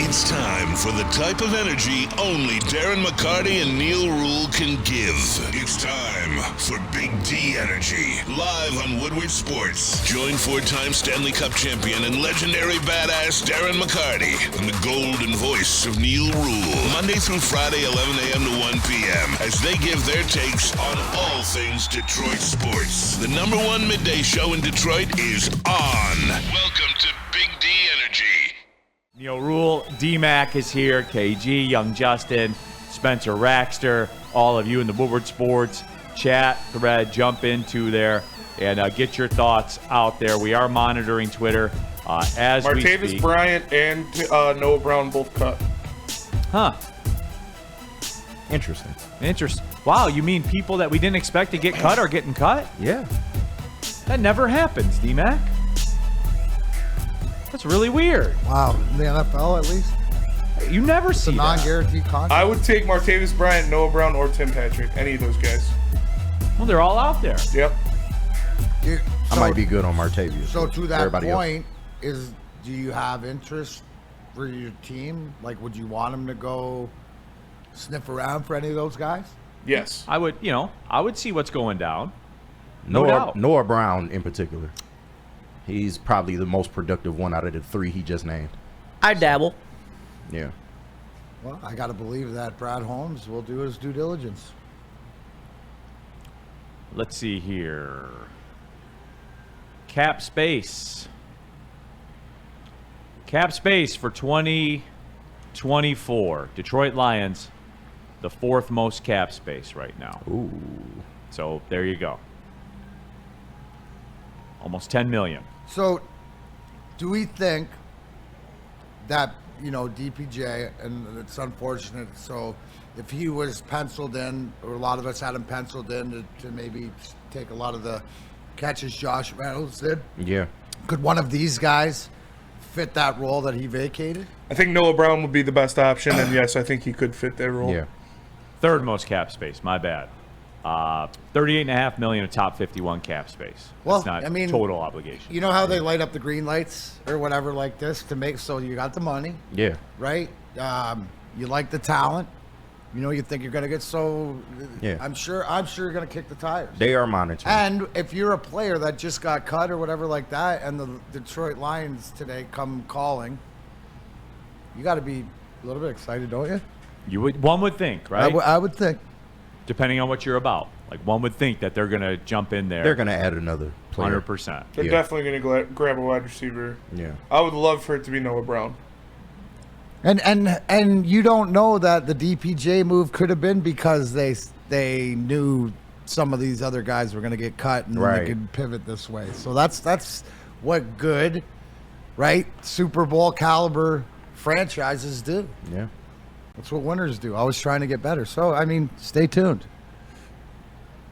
It's time for the type of energy only Darren McCarty and Neil Rule can give. It's time for Big D Energy, live on Woodward Sports. Join four-time Stanley Cup champion and legendary badass Darren McCarty and the golden voice of Neil Rule, Monday through Friday, 11 a.m. to 1 p.m., as they give their takes on all things Detroit sports. The #1 midday show in Detroit is on. Welcome to Big D Energy. Neil Rule, D-Mac is here, KG, Young Justin, Spencer Raxter, all of you in the Woodward Sports chat thread, jump into there and get your thoughts out there. We are monitoring Twitter as we speak. Martavis Bryant and Noah Brown both cut. Huh. Interesting. Wow, you mean people that we didn't expect to get cut are getting cut? Yeah. That never happens, D-Mac. That's really weird. Wow, in the NFL at least? You never see a non-guaranteed contract. I would take Martavis Bryant, Noah Brown, or Tim Patrick. Any of those guys. Well, they're all out there. Yep. I might be good on Martavius. So to that Everybody point, do you have interest for your team? Like, would you want them to go sniff around for any of those guys? Yes. I would see what's going down. No doubt. Noah Brown in particular. He's probably the most productive one out of the three he just named. I dabble. Yeah. Well, I got to believe that Brad Holmes will do his due diligence. Let's see here. Cap space. Cap space for 2024. Detroit Lions, the fourth most cap space right now. Ooh. So there you go. Almost $10 million. So, do we think that, DPJ, and it's unfortunate, so if he was penciled in, or a lot of us had him penciled in to maybe take a lot of the catches Josh Reynolds did, Yeah. could one of these guys fit that role that he vacated? I think Noah Brown would be the best option, and yes, I think he could fit that role. Yeah. Third most cap space, my bad. $38.5 million of top 51 cap space. Well, That's not I mean, total obligation. You know how they light up the green lights or whatever like this to make so you got the money, Yeah. right? You like the talent. You think you're going to get Yeah. I'm sure you're going to kick the tires. They are monitoring. And if you're a player that just got cut or whatever like that, and the Detroit Lions today come calling, you got to be a little bit excited, don't you? One would think, right? I would think. Depending on what you're about. Like, one would think that they're going to jump in there. They're going to add another player. 100%. They're Yeah. definitely going to grab a wide receiver. Yeah. I would love for it to be Noah Brown. And you don't know that the DPJ move could have been because they knew some of these other guys were going to get cut and Right. they could pivot this way. So that's what good, right? Super Bowl caliber franchises do. Yeah. That's what winners do. Always trying to get better. So stay tuned.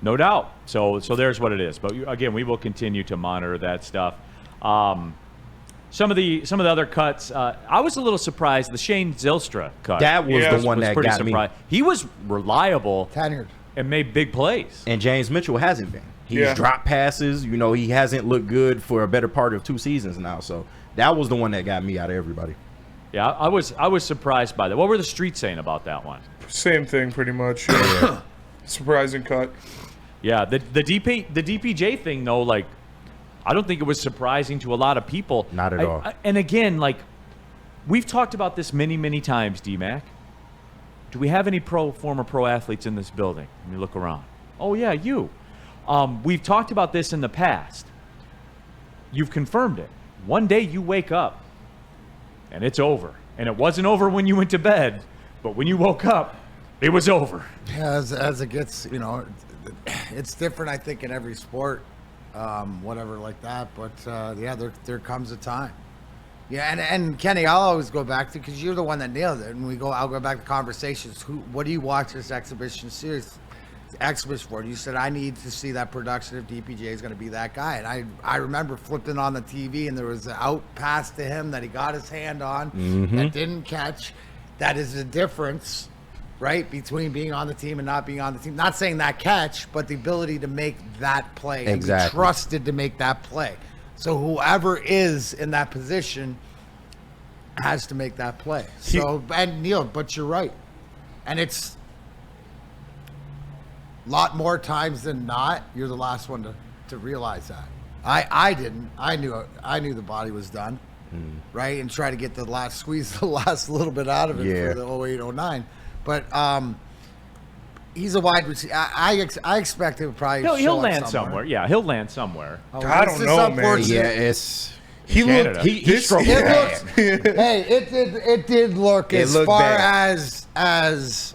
No doubt. So there's what it is. But again, we will continue to monitor that stuff. Some of the other cuts, I was a little surprised. The Shane Zylstra cut. That was Yeah. the one was that pretty got surprised. me. He was reliable Tenured. and made big plays. And James Mitchell hasn't been. He's Yeah. dropped passes. He hasn't looked good for a better part of 2 seasons now. So that was the one that got me out of everybody. Yeah, I was surprised by that. What were the streets saying about that one? Same thing, pretty much. Surprising cut. Yeah, the DPJ thing though, like, I don't think it was surprising to a lot of people. Not at all. And again, like, we've talked about this many times, D-Mac. Do we have any former pro athletes in this building? Let me look around. Oh yeah, you. We've talked about this in the past. You've confirmed it. One day you wake up and it's over. And it wasn't over when you went to bed, but when you woke up, it was over. Yeah, as it gets, it's different, I think, in every sport, whatever like that. But, there comes a time. Yeah, and Kenny, I'll always go back to, because you're the one that nailed it. And I'll go back to conversations. What do you watch this exhibition series? Exhibition for? You said, I need to see that production if DPJ is going to be that guy. And I remember flipping on the TV and there was an out pass to him that he got his hand on that didn't catch. That is the difference, right, between being on the team and not being on the team. Not saying that catch, but the ability to make that play. Exactly. And be trusted to make that play. So whoever is in that position, has to make that play. So, and Neil, but you're right. And it's a lot more times than not, you're the last one to realize that. I didn't. I knew the body was done, right? And try to get squeeze the last little bit out of it for the 08-09. But he's a wide receiver. I expect him probably He'll land somewhere. Yeah, he'll land somewhere. I don't know, man. Yeah, he Canada. looked. He struggled. Hey, it did look It as looked far bad. as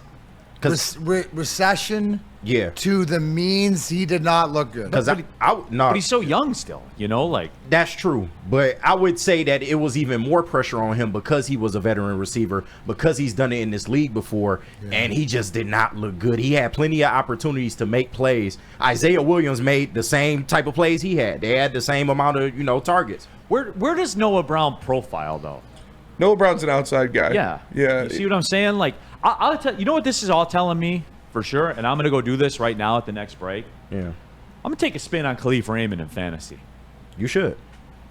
recession. Yeah. To the means, he did not look good. Because But he's so young still, like. That's true. But I would say that it was even more pressure on him because he was a veteran receiver, because he's done it in this league before, and he just did not look good. He had plenty of opportunities to make plays. Isaiah Williams made the same type of plays he had. They had the same amount of, targets. Where does Noah Brown profile, though? Noah Brown's an outside guy. Yeah. Yeah. You see what I'm saying? Like, I'll tell you know what this is all telling me? For sure, and I'm going to go do this right now at the next break. Yeah. I'm going to take a spin on Khalif Raymond in fantasy. You should.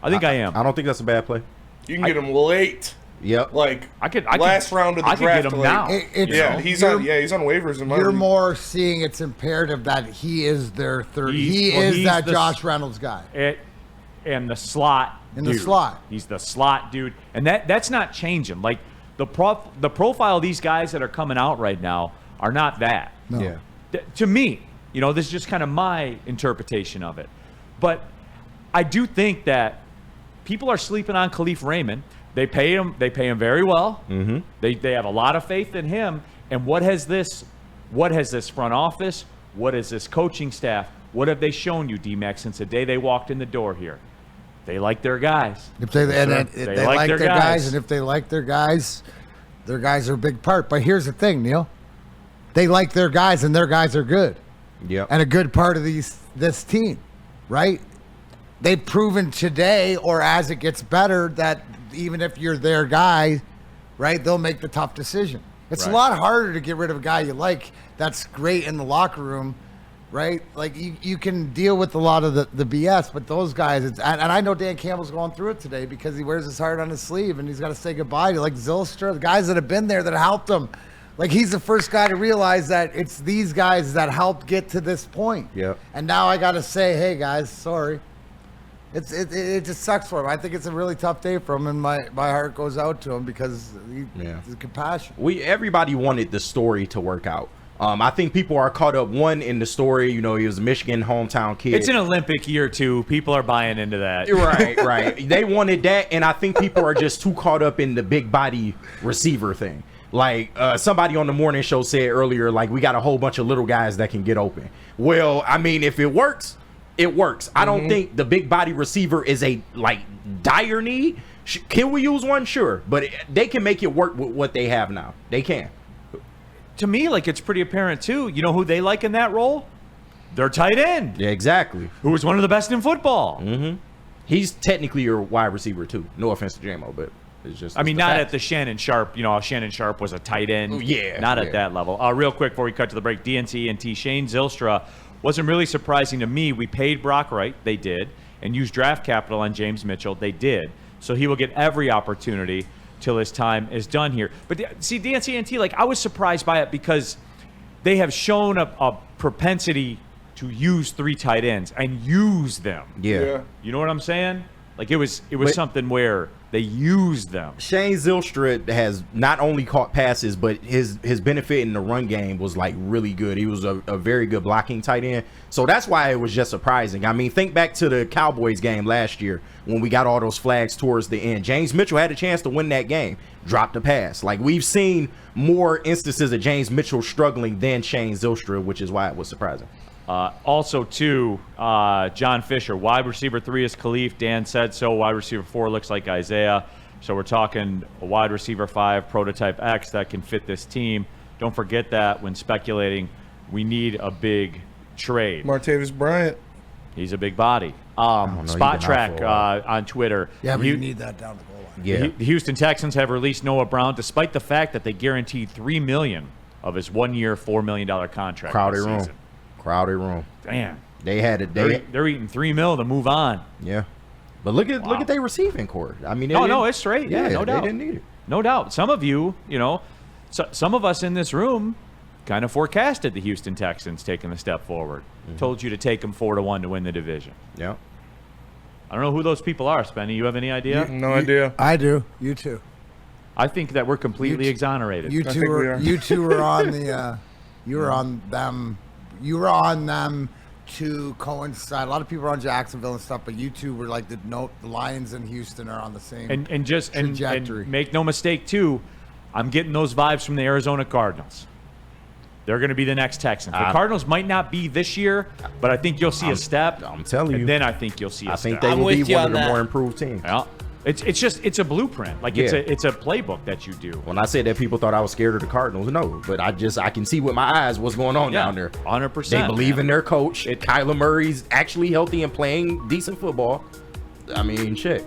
I think I am. I don't think that's a bad play. You can get him late. Yep. Like I last round of the draft. could get him late. now. He's on waivers in my You're league. more seeing it's imperative that he is their third. He's that Josh Reynolds guy. And the slot In dude. the slot. He's the slot dude. And that's not changing. Like, the profile of these guys that are coming out right now are not that. No. Yeah. To me, this is just kind of my interpretation of it. But I do think that people are sleeping on Khalif Raymond. They pay him very well. Mm-hmm. They have a lot of faith in him. And what has this front office? What has this coaching staff? What have they shown you, D-Mac, since the day they walked in the door here? They like their guys. If they like their guys, and if they like their guys are a big part. But here's the thing, Neil. They like their guys, and their guys are good. Yep. And a good part of this team, right? They've proven today, or as it gets better, that even if you're their guy, right, they'll make the tough decision. It's a lot harder to get rid of a guy you like that's great in the locker room, right? Like, you can deal with a lot of the BS, but those guys, and I know Dan Campbell's going through it today because he wears his heart on his sleeve, and he's got to say goodbye to, like, Zylstra, the guys that have been there that helped him. Like, he's the first guy to realize that it's these guys that helped get to this point. Yep. And now I got to say, hey, guys, sorry. It just sucks for him. I think it's a really tough day for him, and my heart goes out to him because the compassion. Everybody wanted the story to work out. I think people are caught up, one, in the story. He was a Michigan hometown kid. It's an Olympic year, too. People are buying into that. Right. They wanted that, and I think people are just too caught up in the big body receiver thing. Like, somebody on the morning show said earlier, like, we got a whole bunch of little guys that can get open. Well, I mean, if it works, it works. I don't think the big body receiver is a, like, dire need. Can we use one? Sure. But they can make it work with what they have now. They can. To me, like, it's pretty apparent, too. You know who they like in that role? Their tight end. Yeah, exactly. Who was one of the best in football. Mm-hmm. He's technically your wide receiver, too. No offense to JMO, but it's just... I mean, not at the Shannon Sharp. Shannon Sharp was a tight end. Yeah. Not at that level. Real quick before we cut to the break, DNC Shane Zylstra wasn't really surprising to me. We paid Brock Wright. They did. And used draft capital on James Mitchell. They did. So he will get every opportunity till his time is done here. But see, DNC, like, I was surprised by it because they have shown a propensity to use three tight ends and use them. Yeah. You know what I'm saying? Like, it was something where they used them. Shane Zylstra has not only caught passes, but his benefit in the run game was, like, really good. He was a very good blocking tight end. So that's why it was just surprising. I mean, think back to the Cowboys game last year when we got all those flags towards the end. James Mitchell had a chance to win that game, dropped a pass. Like, we've seen more instances of James Mitchell struggling than Shane Zylstra, which is why it was surprising. Also, too, John Fisher, wide receiver 3 is Khalif. Dan said so. Wide receiver 4 looks like Isaiah. So we're talking a wide receiver 5, prototype X that can fit this team. Don't forget that when speculating, we need a big trade. Martavis Bryant. He's a big body. Spot Track on Twitter. Yeah, but you need that down the goal line. Yeah. The Houston Texans have released Noah Brown despite the fact that they guaranteed $3 million of his 1-year, $4 million contract. Crowded room. Damn. They had it. They're eating $3 million to move on. Yeah. But look at their receiving core. I mean, no, it's straight. Yeah, no doubt. They didn't need it. No doubt. Some of you, some of us in this room kind of forecasted the Houston Texans taking a step forward. Told you to take them 4-1 to win the division. Yeah. I don't know who those people are, Spenny. You have any idea? No idea. I do. You too. I think that we're completely exonerated. You I two think we were. are. You two were on the. You were on them. You were on them to coincide. A lot of people are on Jacksonville and stuff, but you two were like the Lions and Houston are on the same and just trajectory. and make no mistake too, I'm getting those vibes from the Arizona Cardinals. They're going to be the next Texans. The Cardinals might not be this year, but I think you'll see a step. I'm telling you. And then I think you'll see a I step. think they will be with you one of on the that. more improved teams. Yeah. It's a blueprint. Like Yeah. it's a playbook that you do. When I said that, people thought I was scared of the Cardinals. No, but I can see with my eyes what's going on down there. 100%. They believe in their coach. Kyler Murray's actually healthy and playing decent football. I mean, shit.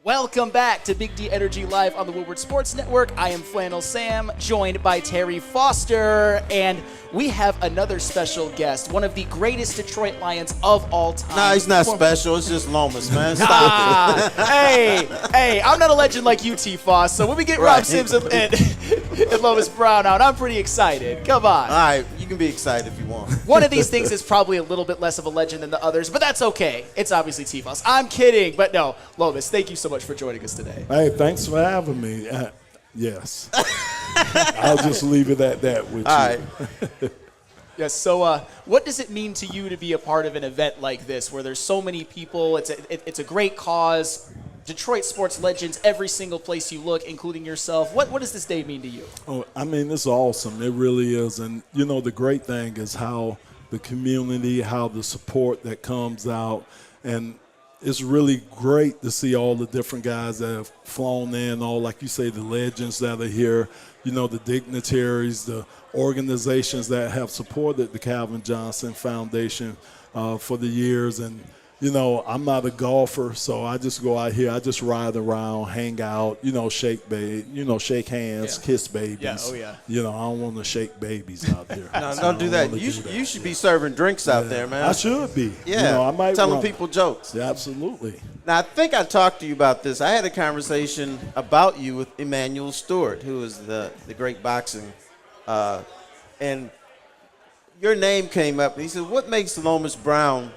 Welcome back to Big D Energy Live on the Woodward Sports Network. I am Flannel Sam, joined by Terry Foster, and we have another special guest, one of the greatest Detroit Lions of all time. Nah, he's not special. It's just Lomas, man. Stop it. Hey, I'm not a legend like you, T-Foss, so when we get Rob Right. Sims and Lomas Brown out, I'm pretty excited. Come on. All right, you can be excited if you want. One of these things is probably a little bit less of a legend than the others, but that's okay. It's obviously T-Foss. I'm kidding, but no. Lomas, thank you so much for joining us today. Hey, thanks for having me. Yes. I'll just leave it at that with All you. right. Yes, so what does it mean to you to be a part of an event like this where there's so many people? It's a great cause. Detroit sports legends every single place you look, including yourself. What does this day mean to you? Oh, I mean, it's awesome. It really is. And, the great thing is how the community, how the support that comes out. And it's really great to see all the different guys that have flown in, all, like you say, the legends that are here, the dignitaries, the organizations that have supported the Calvin Johnson Foundation for the years. And, I'm not a golfer, so I just go out here. I just ride around, hang out, shake hands, kiss babies. Yeah, oh, yeah. I don't want to shake babies out there. No, So I don't do that. wanna You should be serving drinks out there, man. I should be. Yeah, I might telling run. people jokes. Yeah, absolutely. Now, I think I talked to you about this. I had a conversation about you with Emmanuel Stewart, who is the great boxing. And your name came up, and he said, what makes Lomas Brown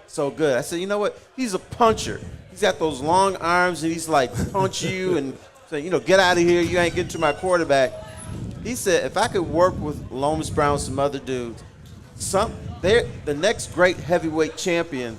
so good? I said, you know what? He's a puncher. He's got those long arms, and he's like, punch you and say, get out of here. You ain't getting to my quarterback. He said, if I could work with Lomas Brown and some other dudes, the next great heavyweight champion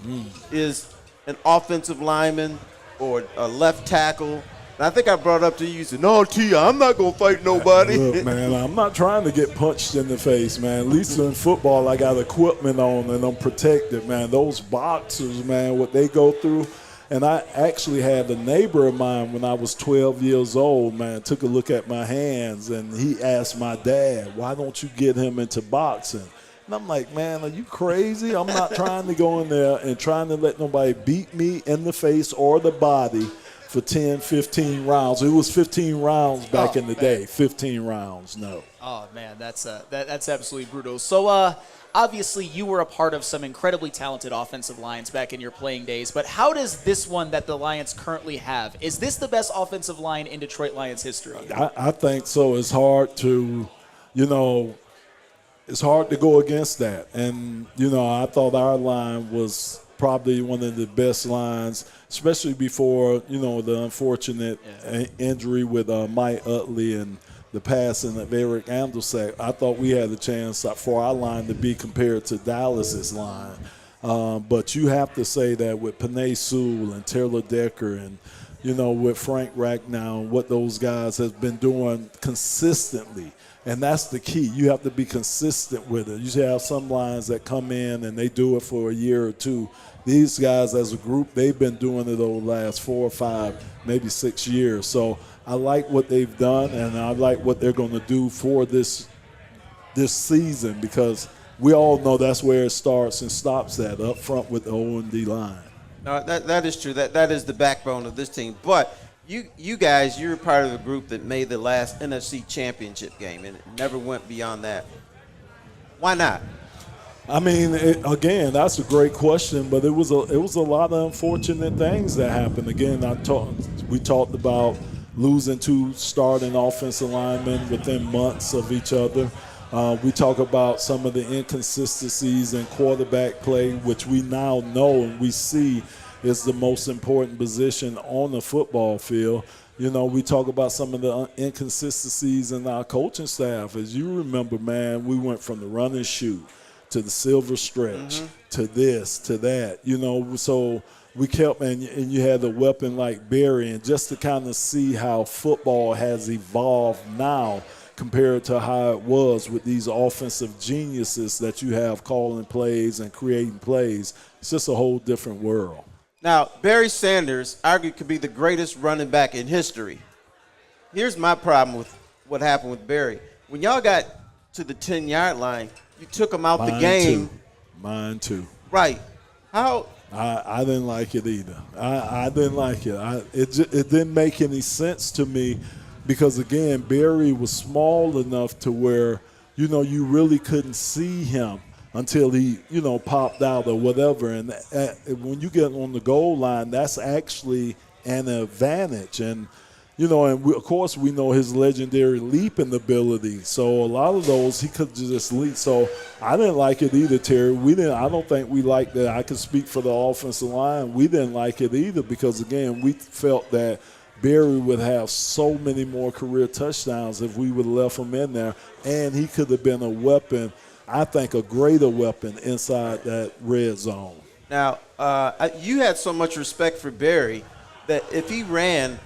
is an offensive lineman or a left tackle. And I think I brought up to you, said, no, T, I'm not going to fight nobody. Look, man, I'm not trying to get punched in the face, man. At least in football, I got equipment on and I'm protected, man. Those boxers, man, what they go through. And I actually had a neighbor of mine when I was 12 years old, man, took a look at my hands, and he asked my dad, why don't you get him into boxing? And I'm like, man, are you crazy? I'm not trying to go in there and trying to let nobody beat me in the face or the body for 10, 15 rounds. It was 15 rounds back in the day. 15 rounds, no. Oh, man, that's absolutely brutal. So, obviously, you were a part of some incredibly talented offensive lines back in your playing days, but how does this one that the Lions currently have, is this the best offensive line in Detroit Lions history? I think so. It's hard to, it's hard to go against that. And, I thought our line was probably one of the best lines, especially before, the unfortunate injury with Mike Utley and the passing of Eric Andelsack. I thought we had a chance for our line to be compared to Dallas's line. But you have to say that with Penei Sewell and Taylor Decker and, with Frank Ragnow, what those guys have been doing consistently. And that's the key. You have to be consistent with it. You have some lines that come in and they do it for a year or two. These guys as a group, they've been doing it over the last 4 or 5, maybe 6 years. So I like what they've done, and I like what they're going to do for this season, because we all know that's where it starts and stops at, up front with the O&D line. No, that is true. That is the backbone of this team. But you guys, you're part of a group that made the last NFC Championship game, and it never went beyond that. Why not? I mean, again, that's a great question, but it was a lot of unfortunate things that happened. Again, we talked about losing 2 starting offensive linemen within months of each other. We talk about some of the inconsistencies in quarterback play, which we now know and we see is the most important position on the football field. You know, we talk about some of the inconsistencies in our coaching staff. As you remember, man, we went from the run and shoot to the silver stretch, to this, to that, you know. So we kept, and you had a weapon like Barry, and just to kind of see how football has evolved now compared to how it was with these offensive geniuses that you have calling plays and creating plays. It's just a whole different world. Now, Barry Sanders arguably could be the greatest running back in history. Here's my problem with what happened with Barry. When y'all got to the 10-yard line, you took him out the game. Mine too. Right. How? I didn't like it either. I didn't like it. It didn't make any sense to me because, again, Barry was small enough to where, you know, you really couldn't see him until he, you know, popped out or whatever. And when you get on the goal line, that's actually an advantage. And, you know, and of course we know his legendary leaping ability. So a lot of those he could just leap. So I didn't like it either, Terry. I don't think we liked that. I can speak for the offensive line. We didn't like it either because, again, we felt that Barry would have so many more career touchdowns if we would have left him in there. And he could have been a weapon, I think a greater weapon inside that red zone. Now, you had so much respect for Barry that if he ran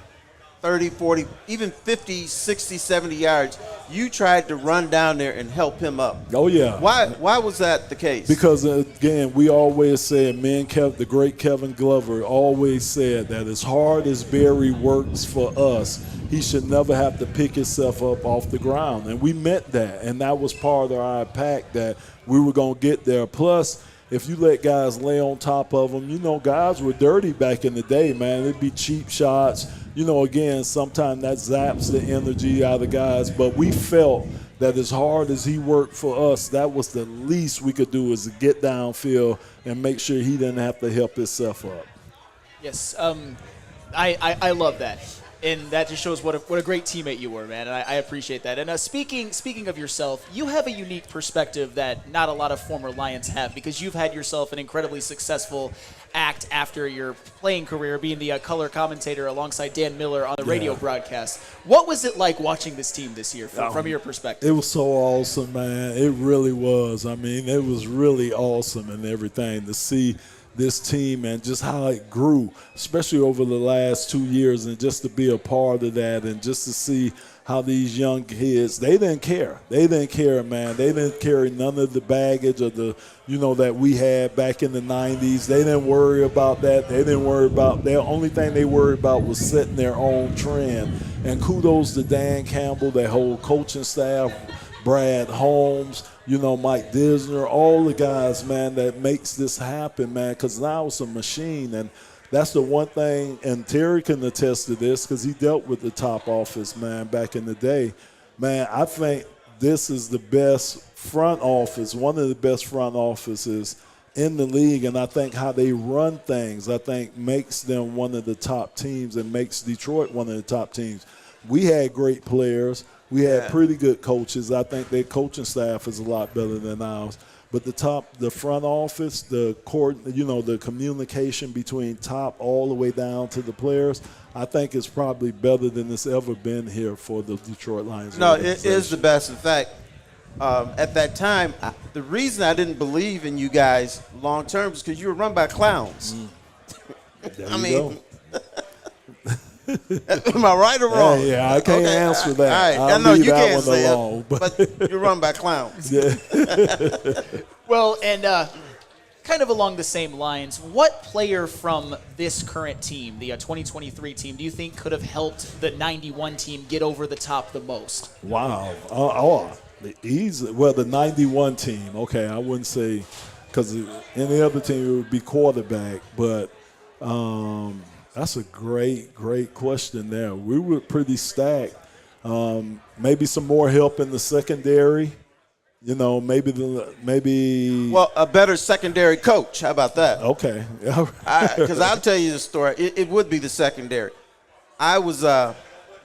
30, 40, even 50, 60, 70 yards, you tried to run down there and help him up. Oh, yeah. Why was that the case? Because, again, we always said, the great Kevin Glover always said that as hard as Barry works for us, he should never have to pick himself up off the ground. And we meant that, and that was part of our pact that we were going to get there. Plus, if you let guys lay on top of them, you know, guys were dirty back in the day, man. It'd be cheap shots. You know, again, sometimes that zaps the energy out of guys. But we felt that as hard as he worked for us, that was the least we could do is to get downfield and make sure he didn't have to help himself up. Yes, I love that. And that just shows what a great teammate you were, man. And I appreciate that. And speaking of yourself, you have a unique perspective that not a lot of former Lions have because you've had yourself an incredibly successful act after your playing career, being the color commentator alongside Dan Miller on the radio broadcast. What was it like watching this team this year from your perspective? It was so awesome, man. It really was. I mean, it was really awesome and everything to see this team and just how it grew, especially over the last 2 years, and just to be a part of that and just to see how these young kids, they didn't care. They didn't care, man. They didn't carry none of the baggage of the, you know, that we had back in the 90s. They didn't worry about that. They didn't worry about, the only thing they worried about was setting their own trend. And kudos to Dan Campbell, that whole coaching staff, Brad Holmes, you know, Mike Disner, all the guys, man, that makes this happen, man, because now it's a machine. And that's the one thing, and Terry can attest to this because he dealt with the top office, man, back in the day. Man, I think this is the best front office, one of the best front offices in the league, and I think how they run things, I think makes them one of the top teams and makes Detroit one of the top teams. We had great players. We had pretty good coaches. I think their coaching staff is a lot better than ours. But the front office, the communication between top all the way down to the players, I think it's probably better than it's ever been here for the Detroit Lions. No, it is the best. In fact, at that time, the reason I didn't believe in you guys long term is because you were run by clowns. There you go. Am I right or wrong? Yeah, I can't answer that. All right. I'll I know leave you that can't one say alone, it, but you're run by clowns. Yeah. Well, and kind of along the same lines, what player from this current team, the 2023 team, do you think could have helped the 91 team get over the top the most? Wow. The 91 team, okay, I wouldn't say, because any other team it would be quarterback, but that's a great question there. We were pretty stacked. Maybe some more help in the secondary. You know, maybe. Well, a better secondary coach. How about that? Okay. Because I'll tell you the story. It would be the secondary. I was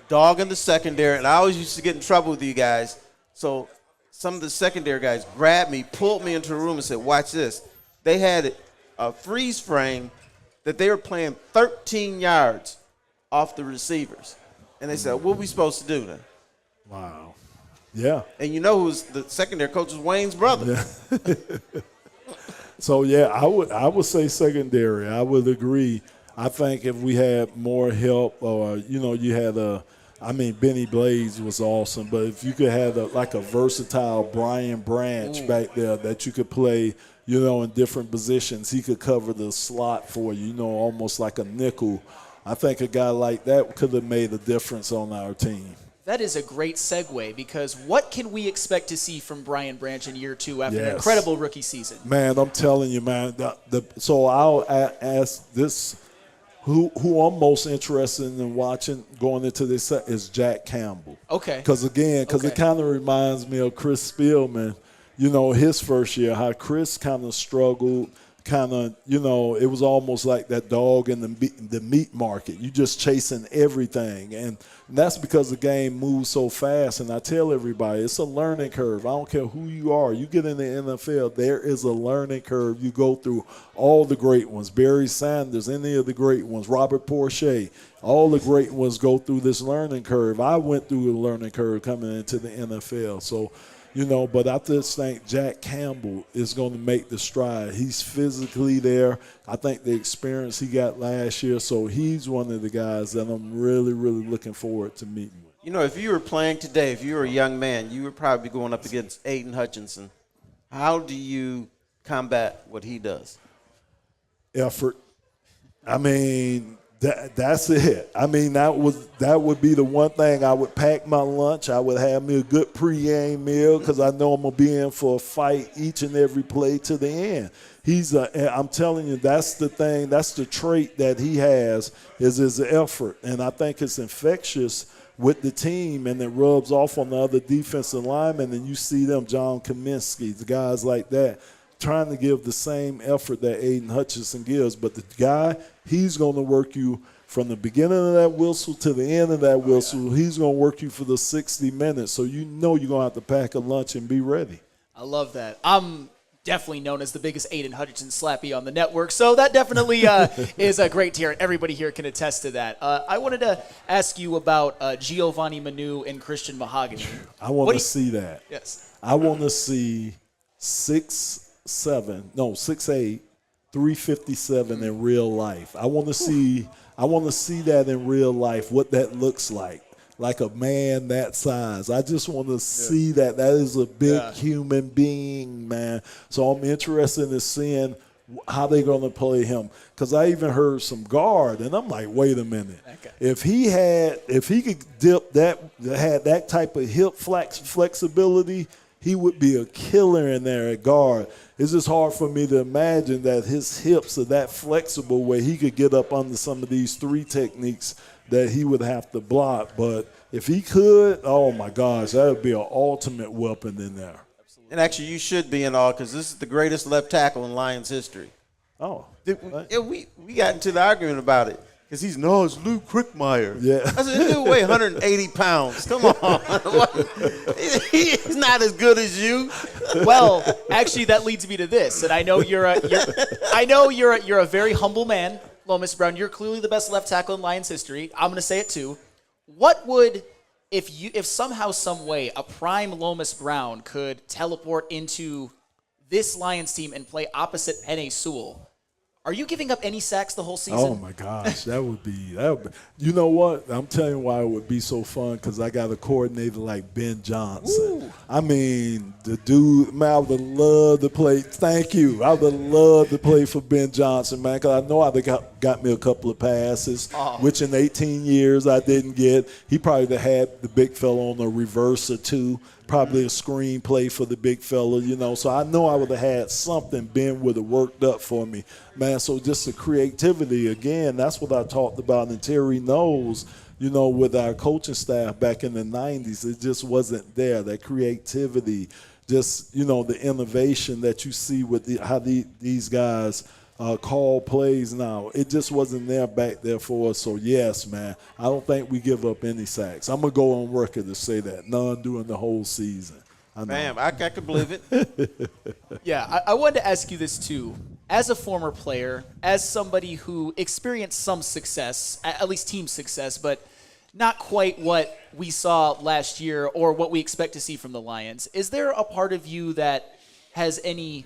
dogging the secondary, and I always used to get in trouble with you guys. So some of the secondary guys grabbed me, pulled me into a room, and said, "Watch this." They had a freeze frame that they were playing 13 yards off the receivers, and they said, "What are we supposed to do now?" Wow. Yeah. And you know who's the secondary coach was Wayne's brother. Yeah. So yeah, I would say secondary. I would agree. I think if we had more help, or you had Benny Blades was awesome, but if you could have a versatile Brian Branch back there that you could play, in different positions, he could cover the slot for you, almost like a nickel. I think a guy like that could have made a difference on our team. That is a great segue, because what can we expect to see from Brian Branch in year 2 after an incredible rookie season? Man, I'm telling you, man. So I'll ask this: who I'm most interested in watching going into this set is Jack Campbell. Okay. Because it kind of reminds me of Chris Spielman. His first year, how Chris kind of struggled. It was almost like that dog in the meat market. You just chasing everything. And that's because the game moves so fast. And I tell everybody, it's a learning curve. I don't care who you are. You get in the NFL, there is a learning curve. You go through all the great ones. Barry Sanders, any of the great ones. Robert Porsche, all the great ones go through this learning curve. I went through a learning curve coming into the NFL. So, but I just think Jack Campbell is going to make the stride. He's physically there. I think the experience he got last year, so he's one of the guys that I'm really, really looking forward to meeting with. If you were playing today, if you were a young man, you would probably be going up against Aiden Hutchinson. How do you combat what he does? Effort. That's it. That would be the one thing. I would pack my lunch. I would have me a good pre-game meal because I know I'm gonna be in for a fight each and every play to the end. I'm telling you, that's the thing. That's the trait that he has is his effort, and I think it's infectious with the team, and it rubs off on the other defensive linemen. And you see them, John Kaminsky, the guys like that, trying to give the same effort that Aiden Hutchinson gives. But the guy, he's going to work you from the beginning of that whistle to the end of that whistle. He's going to work you for the 60 minutes. So you're going to have to pack a lunch and be ready. I love that. I'm definitely known as the biggest Aiden Hutchinson slappy on the network, so that definitely is a great tier, and everybody here can attest to that. I wanted to ask you about Giovanni Manu and Christian Mahogany. I want to see that. Yes. I want to see 6'8", 357 in real life. I want to see that in real life, what that looks like a man that size. I just want to see that. That is a big human being, man. So I'm interested in seeing how they're going to play him. Because I even heard some guard, and I'm like, wait a minute. Okay. If he could dip that, had that type of hip flexibility, he would be a killer in there at guard. It's just hard for me to imagine that his hips are that flexible where he could get up under some of these 3 techniques that he would have to block. But if he could, oh, my gosh, that would be an ultimate weapon in there. And actually, you should be in awe because this is the greatest left tackle in Lions history. Oh. We got into the argument about it. Because it's Lou Crickmeyer. Yeah. I said, this dude weigh 180 pounds. Come on. He's not as good as you. Well, actually, that leads me to this. And I know you're a very humble man, Lomas Brown. You're clearly the best left tackle in Lions history. I'm going to say it too. What would, if somehow, some way, a prime Lomas Brown could teleport into this Lions team and play opposite Penei Sewell, are you giving up any sacks the whole season? Oh, my gosh. That would be. You know what? I'm telling you why it would be so fun, because I got a coordinator like Ben Johnson. Ooh. I mean, the dude, man, I would love to play. Thank you. I would love to play for Ben Johnson, man, because I know I'd got me a couple of passes, which in 18 years I didn't get. He probably had the big fella on a reverse or two. Probably a screenplay for the big fella, So I know I would have had something Ben would have worked up for me. Man, so just the creativity, again, that's what I talked about. And Terry knows, with our coaching staff back in the 90s, it just wasn't there, that creativity just, the innovation that you see with how these guys call plays now. It just wasn't there back there for us. So, yes, man, I don't think we give up any sacks. I'm going to go on record to say that. None during the whole season. Bam, I could believe it. Yeah, I wanted to ask you this too. As a former player, as somebody who experienced some success, at least team success, but not quite what we saw last year or what we expect to see from the Lions, is there a part of you that has any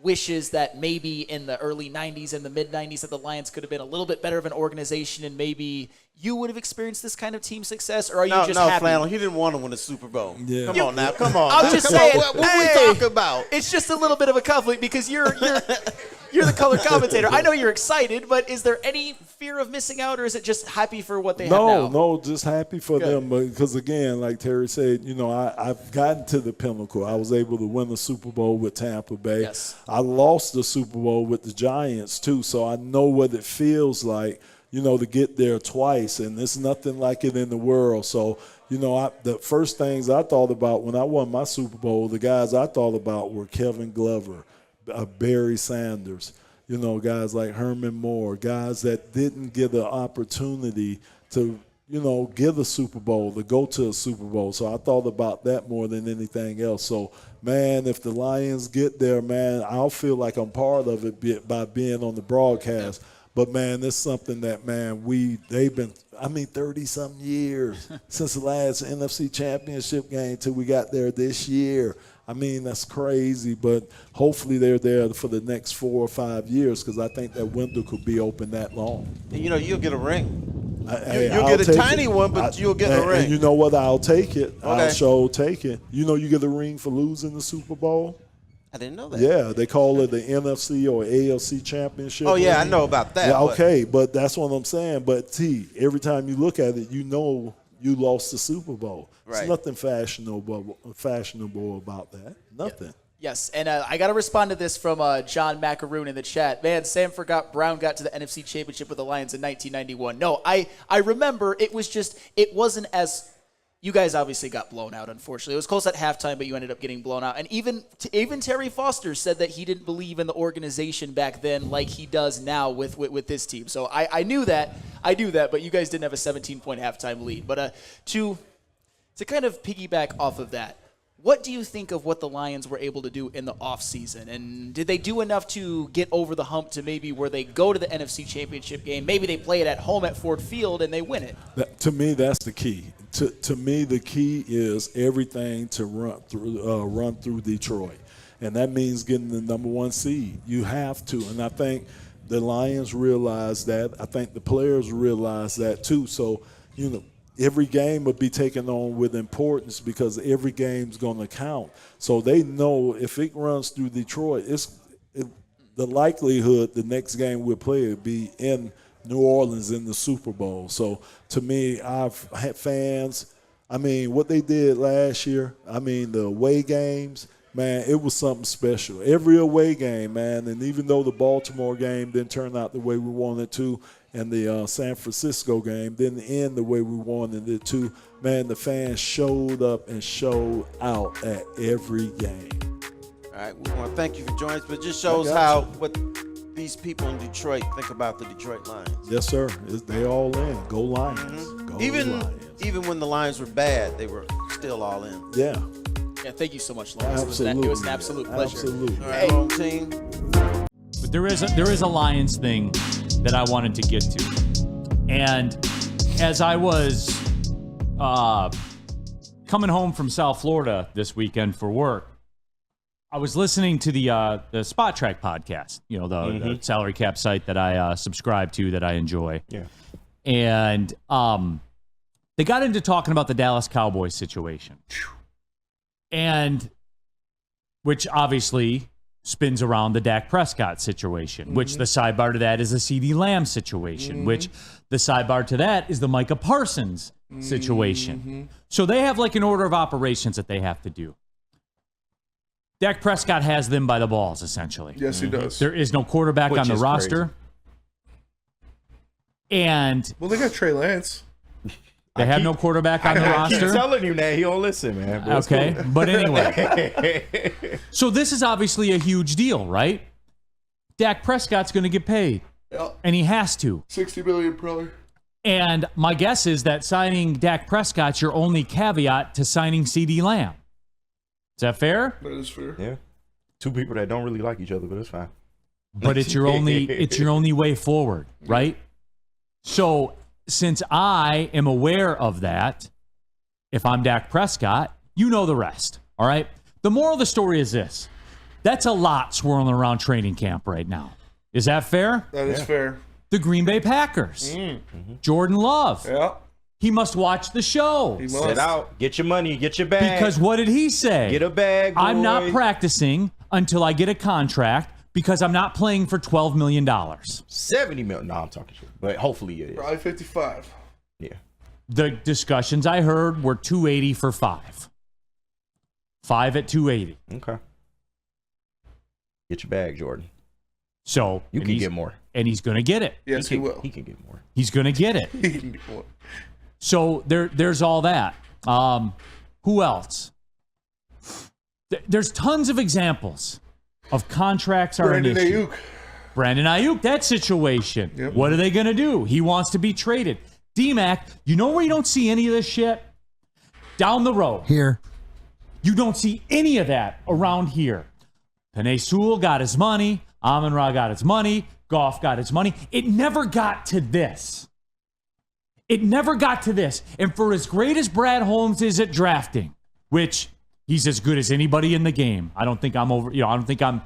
wishes that maybe in the early 90s and the mid 90s that the Lions could have been a little bit better of an organization and maybe you would have experienced this kind of team success, or are you just happy? Flannel, he didn't want to win a Super Bowl. Yeah. Come on now, come on. I'm just Come on, saying, what we talking about? It's just a little bit of a conflict because you're the color commentator. I know you're excited, but is there any fear of missing out, or is it just happy for what they have now? No, just happy for them. Because, again, like Terry said, I've gotten to the pinnacle. I was able to win the Super Bowl with Tampa Bay. Yes. I lost the Super Bowl with the Giants, too, so I know what it feels like, to get there twice, and there's nothing like it in the world. So, the first things I thought about when I won my Super Bowl, the guys I thought about were Kevin Glover, Barry Sanders, guys like Herman Moore, guys that didn't get an opportunity to, get a Super Bowl, to go to a Super Bowl. So I thought about that more than anything else. So, man, if the Lions get there, man, I'll feel like I'm part of it by being on the broadcast. But, man, it's something that, man, they've been, 30-something years since the last NFC Championship game till we got there this year. That's crazy, but hopefully they're there for the next 4 or 5 years because I think that window could be open that long. You'll get a ring. You'll get a tiny one, but you'll get a ring. And you know what? I'll take it. Okay. I'll sure take it. You get a ring for losing the Super Bowl? I didn't know that. Yeah, they call it the NFC or AFC Championship. Oh, yeah, I know about that. Yeah, okay, but that's what I'm saying. But, every time you look at it, you lost the Super Bowl. Right. There's nothing fashionable about that. Nothing. Yes, and I got to respond to this from John Macaroon in the chat. Man, Sam forgot Brown got to the NFC Championship with the Lions in 1991. No, I remember it wasn't as – you guys obviously got blown out, unfortunately. It was close at halftime, but you ended up getting blown out. And even Terry Foster said that he didn't believe in the organization back then like he does now with this team. So I knew that. I do that, but you guys didn't have a 17-point halftime lead. But to kind of piggyback off of that, what do you think of what the Lions were able to do in the offseason? And did they do enough to get over the hump to maybe where they go to the NFC Championship game? Maybe they play it at home at Ford Field and they win it. To me, that's the key. To me, the key is everything to run through Detroit. And that means getting the number 1 seed. You have to. And I think the Lions realize that. I think the players realize that too. So, every game will be taken on with importance because every game's going to count. So they know if it runs through Detroit, the likelihood the next game we'll play will be in New Orleans in the Super Bowl. So to me, I've had fans, what they did last year, the away games, man, it was something special. Every away game, man, and even though the Baltimore game didn't turn out the way we wanted to, and the San Francisco game didn't end the way we wanted it to, man, the fans showed up and showed out at every game. All right, we want to thank you for joining us, but it just shows what these people in Detroit think about the Detroit Lions. Yes, sir. They all in. Go Lions. Mm-hmm. Go Lions. Even when the Lions were bad, they were still all in. Yeah. Yeah, thank you so much, Lawrence. It was an absolute pleasure. Absolutely. All right, home team. But there is a Lions thing that I wanted to get to. And as I was coming home from South Florida this weekend for work, I was listening to the Spot Track podcast, the salary cap site that I subscribe to that I enjoy. Yeah. And they got into talking about the Dallas Cowboys situation. And which obviously spins around the Dak Prescott situation, which the sidebar to that is a CeeDee Lamb situation, which the sidebar to that is the Micah Parsons situation. So they have like an order of operations that they have to do. Dak Prescott has them by the balls, essentially. Yes, he does. There is no quarterback on the roster. Crazy. And well, they got Trey Lance. They have no quarterback on the I keep roster. telling you that he don't listen, man. But it's Okay, cool. but anyway. So this is obviously a huge deal, right? Dak Prescott's going to get paid, and he has to. $60 million probably. And my guess is that signing Dak Prescott's your only caveat to signing CeeDee Lamb. Is that fair? That is fair. Yeah. Two people that don't really like each other, but it's fine. But it's your only way forward, right? So since I am aware of that, if I'm Dak Prescott, you know the rest, all right? The moral of the story is this. That's a lot swirling around training camp right now. Is that fair? That is fair. The Green Bay Packers. Jordan Love. Yeah. He must watch the show. He must. Sit out. Get your money. Get your bag. Because what did he say? Get a bag, boy. I'm not practicing until I get a contract because I'm not playing for $12 million. $70 million. No, I'm talking shit. But hopefully it is. Probably 55. Yeah. The discussions I heard were 280 for 5. 5 at 280. Okay. Get your bag, Jordan. So You can get more. And he's going to get it. Yes, he will. He can get more. He's going to get it. He can get more. So there's all that. Who else? There's tons of examples of contracts are Brandon an issue. Ayuk. Brandon Ayuk, that situation. Yep. What are they going to do? He wants to be traded. D-Mac, you know where you don't see any of this shit? Down the road. Here. You don't see any of that around here. Penei Sewell got his money. Amon-Ra got his money. Goff got his money. It never got to this. It never got to this. And for as great as Brad Holmes is at drafting, which he's as good as anybody in the game. I don't think I'm I don't think I'm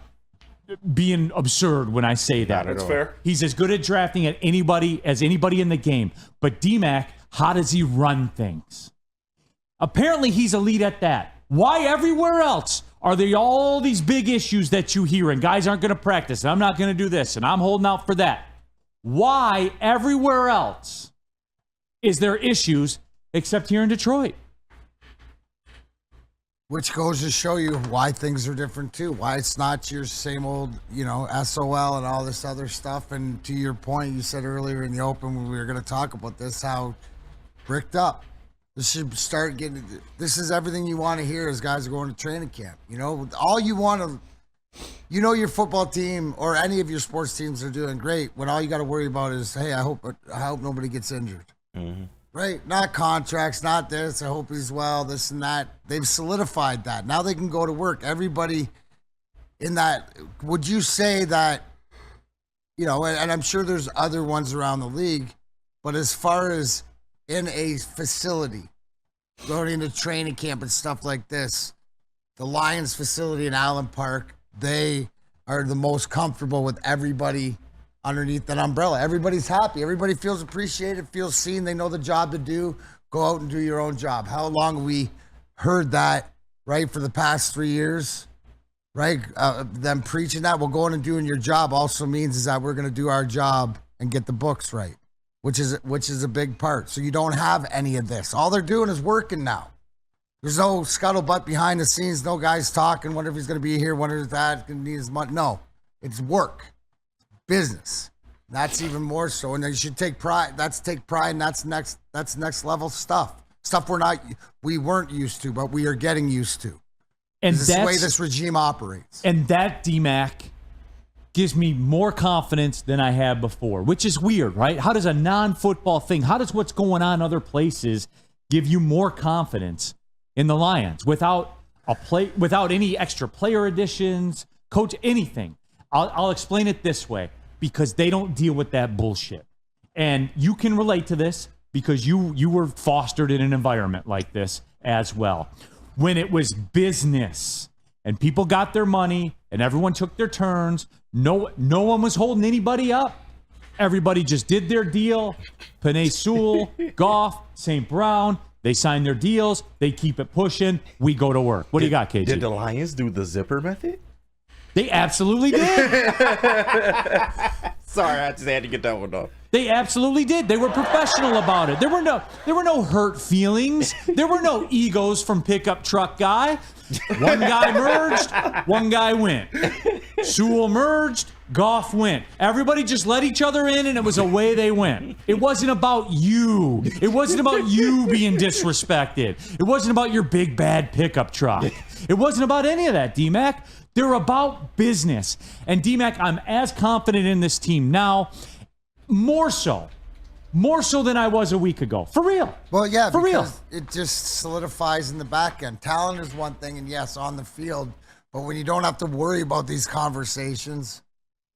being absurd when I say that. That's fair. He's as good at drafting as anybody in the game. But D-Mac, how does he run things? Apparently he's elite at that. Why everywhere else are there all these big issues that you hear and guys aren't going to practice and I'm not going to do this and I'm holding out for that? Why everywhere else is there issues except here in Detroit? Which goes to show you why things are different too. Why it's not your same old, SOL and all this other stuff. And to your point, you said earlier in the open when we were going to talk about this, how bricked up. This should start getting. This is everything you want to hear as guys are going to training camp. All you want to. Your football team or any of your sports teams are doing great. When all you got to worry about is, hey, I hope nobody gets injured. Mm-hmm. Right? Not contracts, not this. I hope he's well. This and that. They've solidified that. Now they can go to work. Everybody in that. Would you say that? And I'm sure there's other ones around the league, but as far as in a facility, going into training camp and stuff like this, the Lions facility in Allen Park, they are the most comfortable with everybody underneath that umbrella. Everybody's happy. Everybody feels appreciated, feels seen. They know the job to do. Go out and do your own job. How long have we heard that, right, for the past 3 years? Right? Them preaching that. Well, going and doing your job also means is that we're going to do our job and get the books right. Which is a big part. So you don't have any of this. All they're doing is working now. There's no scuttlebutt behind the scenes. No guys talking. Wonder if he's going to be here. Wonder if that going to need his money. No, it's work, business. That's even more so. And then you should take pride. Take pride, and that's next level stuff. Stuff we weren't used to, but we are getting used to. And this is the way this regime operates. And that, D-Mac, gives me more confidence than I had before, which is weird, right? How does a non-football thing, how does what's going on other places give you more confidence in the Lions without any extra player additions, coach, anything? I'll explain it this way, because they don't deal with that bullshit. And you can relate to this because you were fostered in an environment like this as well. When it was business and people got their money and everyone took their turns, no one was holding anybody up. Everybody just did their deal. Penei Sewell, Goff, St. Brown, they sign their deals. They keep it pushing. We go to work. What do you got, KG? Did the Lions do the zipper method? They absolutely did. Sorry, I just had to get that one off. They absolutely did. They were professional about it. There were no hurt feelings. There were no egos from pickup truck guy. One guy merged, one guy went. Sewell emerged, Goff went. Everybody just let each other in, and it was away they went. It wasn't about you. It wasn't about you being disrespected. It wasn't about your big bad pickup truck. It wasn't about any of that, D-Mac. They're about business. And D-Mac, I'm as confident in this team now, more so than I was a week ago. For real. Well, yeah, for real. It just solidifies in the back end. Talent is one thing, and yes, on the field, but when you don't have to worry about these conversations,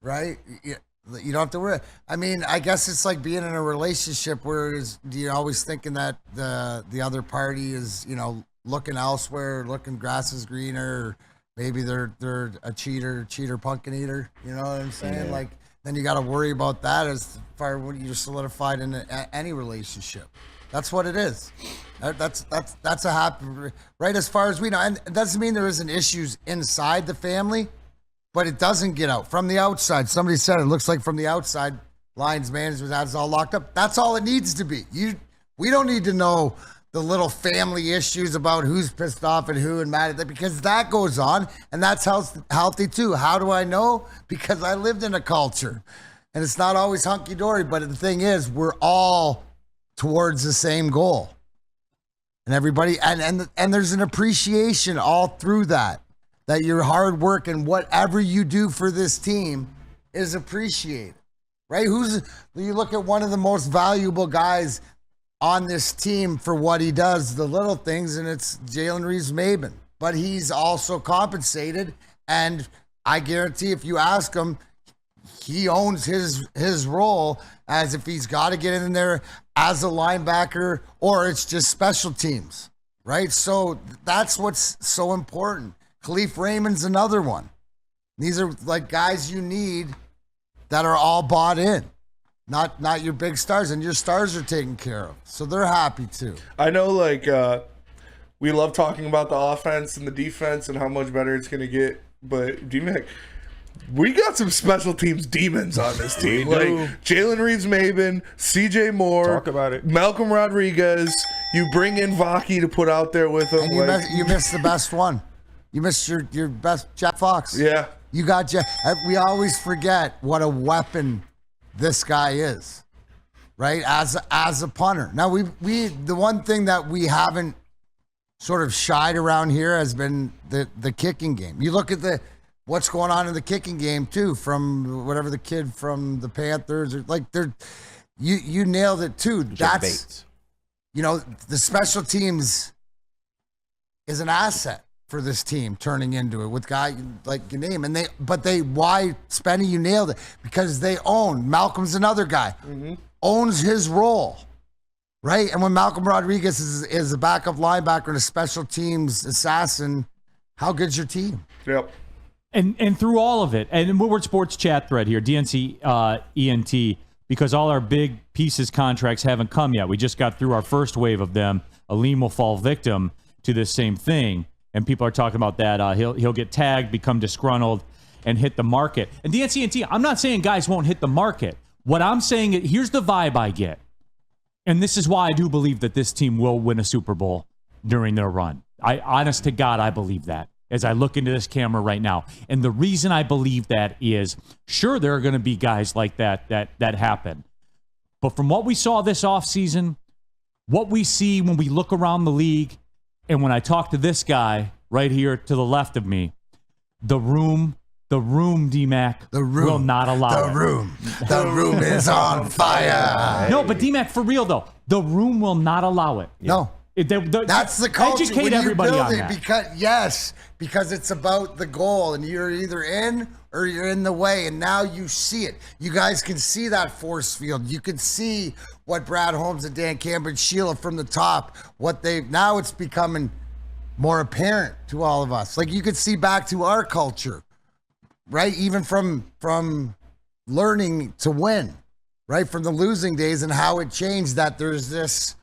right? You don't have to worry. I mean, I guess it's like being in a relationship where you're always thinking that the other party is, looking elsewhere, looking grass is greener, or maybe they're a cheater pumpkin eater. You know what I'm saying? Yeah. Then you got to worry about that as far as what you're solidified in any relationship. That's what it is. That's a happy, right? As far as we know, and it doesn't mean there isn't issues inside the family, but it doesn't get out from the outside. Somebody said it looks like from the outside, Lions management has all locked up. That's all it needs to be. We don't need to know the little family issues about who's pissed off at who and mad at that, because that goes on, and that's healthy too. How do I know? Because I lived in a culture, and it's not always hunky-dory, but the thing is, we're all towards the same goal. And everybody, and there's an appreciation all through that your hard work and whatever you do for this team is appreciated, right? You look at one of the most valuable guys on this team for what he does, the little things, and it's Jalen Reeves-Maben. But he's also compensated, and I guarantee if you ask him, he owns his role as if he's got to get in there as a linebacker or it's just special teams, right? So that's what's so important. Khalif Raymond's another one. These are like guys you need that are all bought in. Not your big stars, and your stars are taken care of. So they're happy too. I know, we love talking about the offense and the defense and how much better it's going to get, but D-Mac, we got some special teams demons on this team. We Like do. Jalen Reeves-Maben, CJ Moore, Talk about it. Malcolm Rodriguez. You bring in Vaki to put out there with him. And you missed the best one. You missed your best Jack Fox. Yeah. You got Jack. We always forget what a weapon this guy is, right? As a punter. Now we the one thing that we haven't sort of shied around here has been the kicking game. You look at what's going on in the kicking game too, from whatever the kid from the Panthers or you nailed it too. Jeff Bates. The special teams is an asset for this team turning into it with guys like your name. And why Spenny, you nailed it, because they own, Malcolm's another guy, owns his role, right? And when Malcolm Rodriguez is a backup linebacker and a special teams assassin, how good's your team? Yep. And through all of it, and Woodward Sports chat thread here, DNC ENT, because all our big pieces contracts haven't come yet. We just got through our first wave of them. Aleem will fall victim to this same thing. And people are talking about that. He'll get tagged, become disgruntled, and hit the market. And DNCNT, I'm not saying guys won't hit the market. What I'm saying is, here's the vibe I get. And this is why I do believe that this team will win a Super Bowl during their run. Honest to God, I believe that as I look into this camera right now. And the reason I believe that is, sure, there are going to be guys like that happen. But from what we saw this offseason, what we see when we look around the league, and when I talk to this guy right here to the left of me, the room, D-Mac, will not allow it. The room is on fire. No, but D-Mac, for real though, the room will not allow it. No. That's the culture. Educate when you everybody build on it, that. because it's about the goal, and you're either in or you're in the way, and now you see it. You guys can see that force field. You can see what Brad Holmes and Dan Campbell and Sheila from the top, now it's becoming more apparent to all of us. Like you could see back to our culture, right? Even from learning to win, right? From the losing days and how it changed, that there's this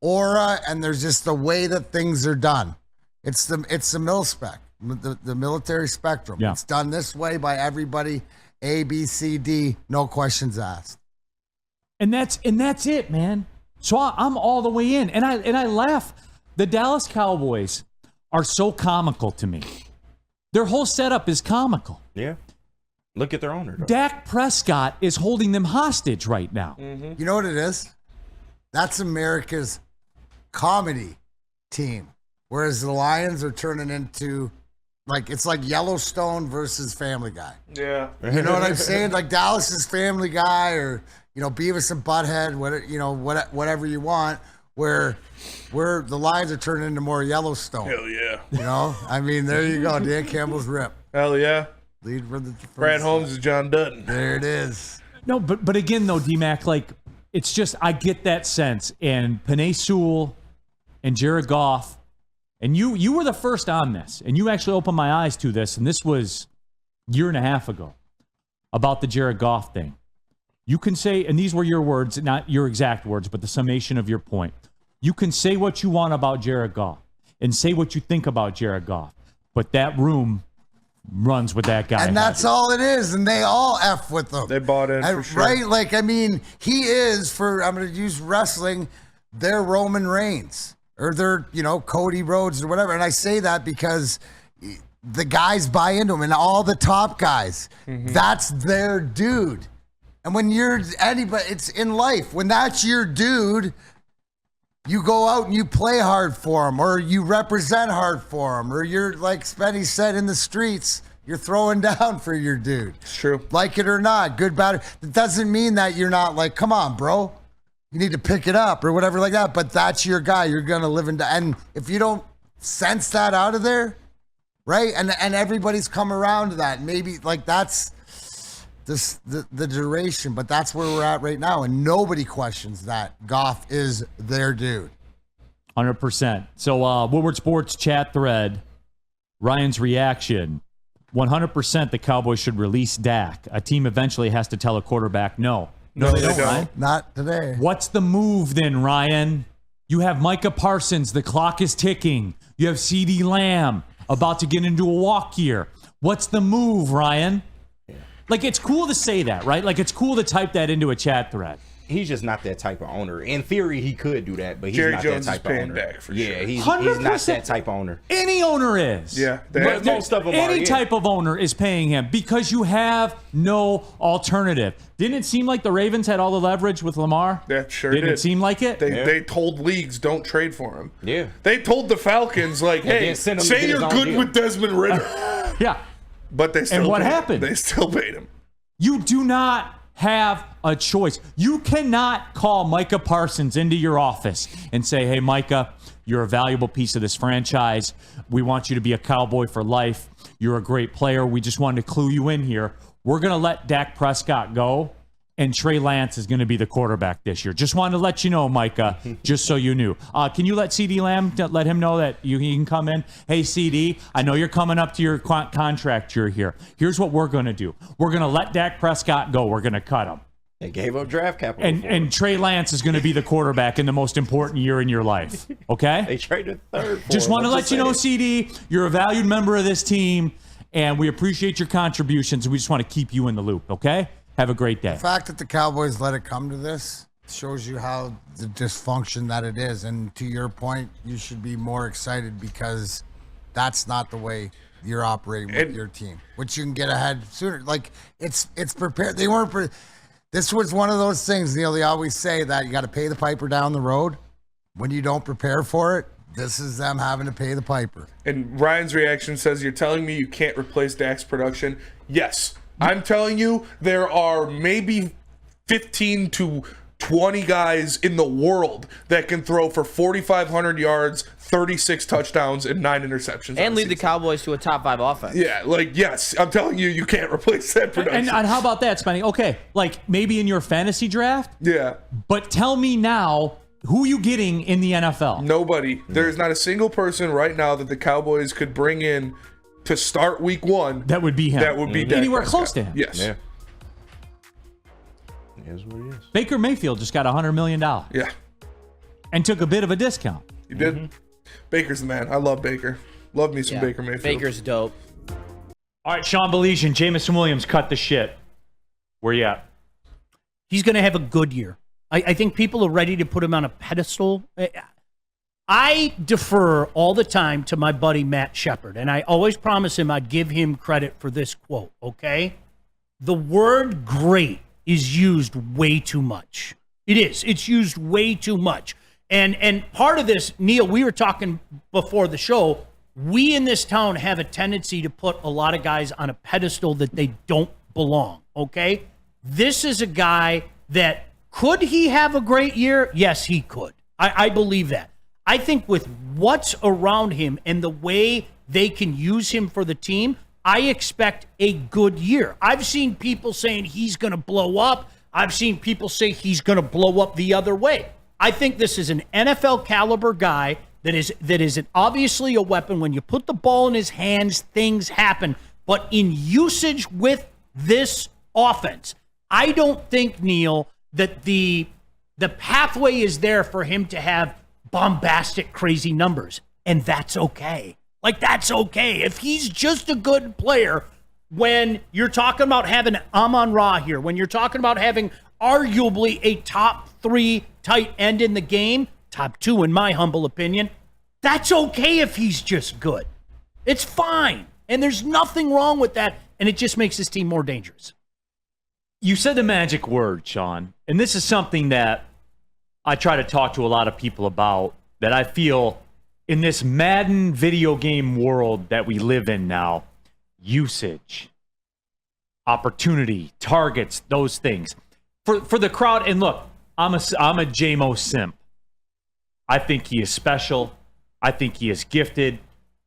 aura and there's just the way that things are done. It's the mil spec, the military spectrum. Yeah. It's done this way by everybody, A, B, C, D, no questions asked. And that's it, man. So I'm all the way in, and I laugh. The Dallas Cowboys are so comical to me. Their whole setup is comical. Yeah. Look at their owner. Though. Dak Prescott is holding them hostage right now. You know what it is? That's America's comedy team. Whereas the Lions are turning into, like, it's like Yellowstone versus Family Guy. Yeah. You know what I'm saying? Like Dallas is Family Guy, or, you know, Beavis and Butthead, whatever you want, where the Lions are turning into more Yellowstone. Hell yeah. You know? I mean, there you go. Dan Campbell's rip. Hell yeah. Lead for the Brad Holmes is John Dutton. There it is. No, but again, though, D-Mac, like, it's just, I get that sense. And Penei Sewell and Jared Goff, and you were the first on this, and you actually opened my eyes to this, and this was a year and a half ago, about the Jared Goff thing. You can say, and these were your words, not your exact words, but the summation of your point. You can say what you want about Jared Goff and say what you think about Jared Goff, but that room runs with that guy. And that's all it is. And they all F with them. They bought in for sure. Right? Like, I mean, he is, I'm going to use wrestling, their Roman Reigns or their, Cody Rhodes or whatever. And I say that because the guys buy into him, and all the top guys, that's their dude. And when you're anybody, it's in life. When that's your dude, you go out and you play hard for him, or you represent hard for him, or you're, like Spenny said, in the streets, you're throwing down for your dude. It's true. Like it or not, good, bad. It doesn't mean that you're not like, come on, bro. You need to pick it up or whatever like that. But that's your guy. You're going to live in. And if you don't sense that out of there, right? And everybody's come around to that. Maybe like that's the duration, but that's where we're at right now. And nobody questions that Goff is their dude. 100%. So Woodward Sports chat thread, Ryan's reaction. 100% the Cowboys should release Dak. A team eventually has to tell a quarterback no. No, they don't, Ryan. Not today. What's the move then, Ryan? You have Micah Parsons. The clock is ticking. You have CeeDee Lamb about to get into a walk year. What's the move, Ryan? Like, it's cool to say that, right? Like, it's cool to type that into a chat thread. He's just not that type of owner. In theory, he could do that, but he's Jerry not Jones that type is paying of owner. back for yeah, sure. he's not 100%. that type of owner. Any owner is. Yeah. But most of them are, any yeah. type of owner is paying him because you have no alternative. Didn't it seem like the Ravens had all the leverage with Lamar? That sure Didn't did. it seem like it? They told leagues don't trade for him. Yeah. They told the Falcons, like, hey, then send him to say get his you're own good deal. with Desmond Ritter. Yeah. But they still And what paid him. happened? They still paid him. You do not have a choice. You cannot call Micah Parsons into your office and say, hey, Micah, you're a valuable piece of this franchise. We want you to be a Cowboy for life. You're a great player. We just wanted to clue you in here. We're going to let Dak Prescott go, and Trey Lance is going to be the quarterback this year. Just wanted to let you know, Micah, just so you knew. Can you let CeeDee Lamb, let him know that he can come in? Hey, CD, I know you're coming up to your contract year here. Here's what we're going to do. We're going to let Dak Prescott go. We're going to cut him. They gave up draft capital. And Trey Lance is going to be the quarterback in the most important year in your life. Okay? They traded third for Just him. want to I'm let you know, saying. CD, you're a valued member of this team, and we appreciate your contributions, and we just want to keep you in the loop, okay? Have a great day. The fact that the Cowboys let it come to this shows you how the dysfunction that it is. And to your point, you should be more excited because that's not the way you're operating with your team, which you can get ahead sooner. Like it's prepared. They weren't. This was one of those things, Neil. They always say that you got to pay the piper down the road. When you don't prepare for it, this is them having to pay the piper. And Ryan's reaction says, you're telling me you can't replace Dak's production? Yes. I'm telling you, there are maybe 15 to 20 guys in the world that can throw for 4,500 yards, 36 touchdowns, and 9 interceptions. And lead the Cowboys to a top 5 offense. Yeah, like, yes, I'm telling you, you can't replace that production. And how about that, Spenny? Okay, like maybe in your fantasy draft, Yeah. but tell me now, who you getting in the NFL? Nobody. There's not a single person right now that the Cowboys could bring in to start week 1. That would be him. That would be Dak anywhere Prescott. close to him. Yes. Yeah. It is what it is. Baker Mayfield just got $100 million Yeah. and took a bit of a discount. You did. Baker's the man. I love Baker. Love me some Baker Mayfield. Baker's dope. All right, Sean Belize and Jamison Williams cut the shit. Where you at? He's going to have a good year. I think people are ready to put him on a pedestal. I defer all the time to my buddy Matt Shepard, and I always promise him I'd give him credit for this quote, okay? the word great is used way too much. It is. It's used way too much. And part of this, Neil, we were talking before the show, we in this town have a tendency to put a lot of guys on a pedestal that they don't belong, okay? This is a guy that, could he have a great year? Yes, he could. I believe that. I think with what's around him and the way they can use him for the team, I expect a good year. I've seen people saying he's going to blow up. I've seen people say he's going to blow up the other way. I think this is an NFL caliber guy that is obviously a weapon. When you put the ball in his hands, things happen. But in usage with this offense, I don't think, Neil, that the pathway is there for him to have bombastic, crazy numbers. And that's okay. Like, that's okay. If he's just a good player, when you're talking about having Amon-Ra here, when you're talking about having arguably a top 3 tight end in the game, top 2 in my humble opinion, that's okay if he's just good. It's fine. And there's nothing wrong with that. And it just makes this team more dangerous. You said the magic word, Sean, and this is something that I try to talk to a lot of people about, that I feel in this Madden video game world that we live in now, usage, opportunity, targets, those things. For the crowd, and look, I'm a JMO simp. I think he is special. I think he is gifted.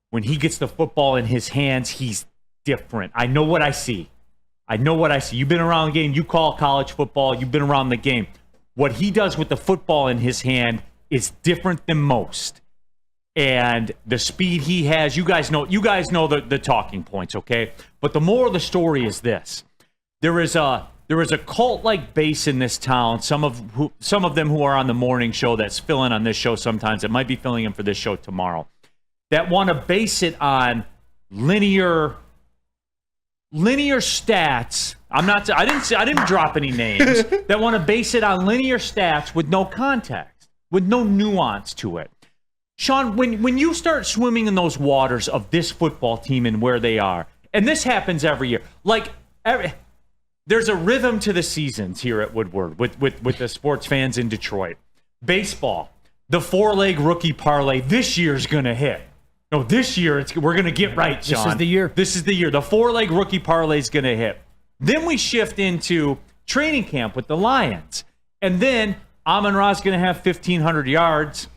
When he gets the football in his hands, he's different. I know what I see. You've been around the game. You call college football. You've been around the game. What he does with the football in his hand is different than most. And the speed he has, you guys know the talking points, okay? But the moral of the story is this. There is a cult-like base in this town, some of them who are on the morning show that's filling on this show sometimes, that might be filling in for this show tomorrow, that want to base it on linear stats. I didn't drop any names. That want to base it on linear stats with no context, with no nuance to it. Sean, when you start swimming in those waters of this football team and where they are, and this happens every year, there's a rhythm to the seasons here at Woodward with the sports fans in Detroit. Baseball, the 4-leg rookie parlay this year's going to hit. No, this year we're going to get right, Sean. This is the year. This is the year. The 4-leg rookie parlay is going to hit. Then we shift into training camp with the Lions. And then Amon-Ra is going to have 1,500 yards.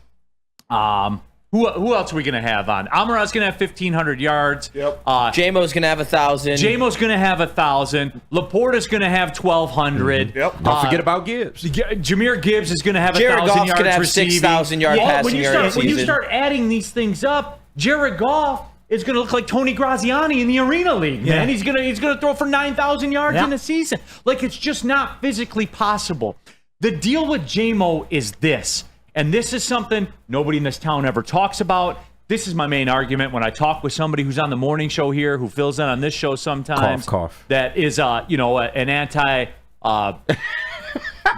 Who else are we going to have on? Amon-Ra's going to have 1,500 yards. Yep. J-Mo's going to have 1,000. J-Mo's going to have 1,000. Laporta's going to have 1,200. Yep. Don't forget about Gibbs. Jameer Gibbs is going to have 1,000 Jared yards Goff's going to have receiving. 6,000 yard passing yards. When you start adding these things up, Jared Goff is going to look like Tony Graziani in the Arena League, man. He's going to throw for 9,000 yards in a season. Like, it's just not physically possible. The deal with J-Mo is this. And this is something nobody in this town ever talks about. This is my main argument when I talk with somebody who's on the morning show here, who fills in on this show sometimes. Cough. That is, an anti.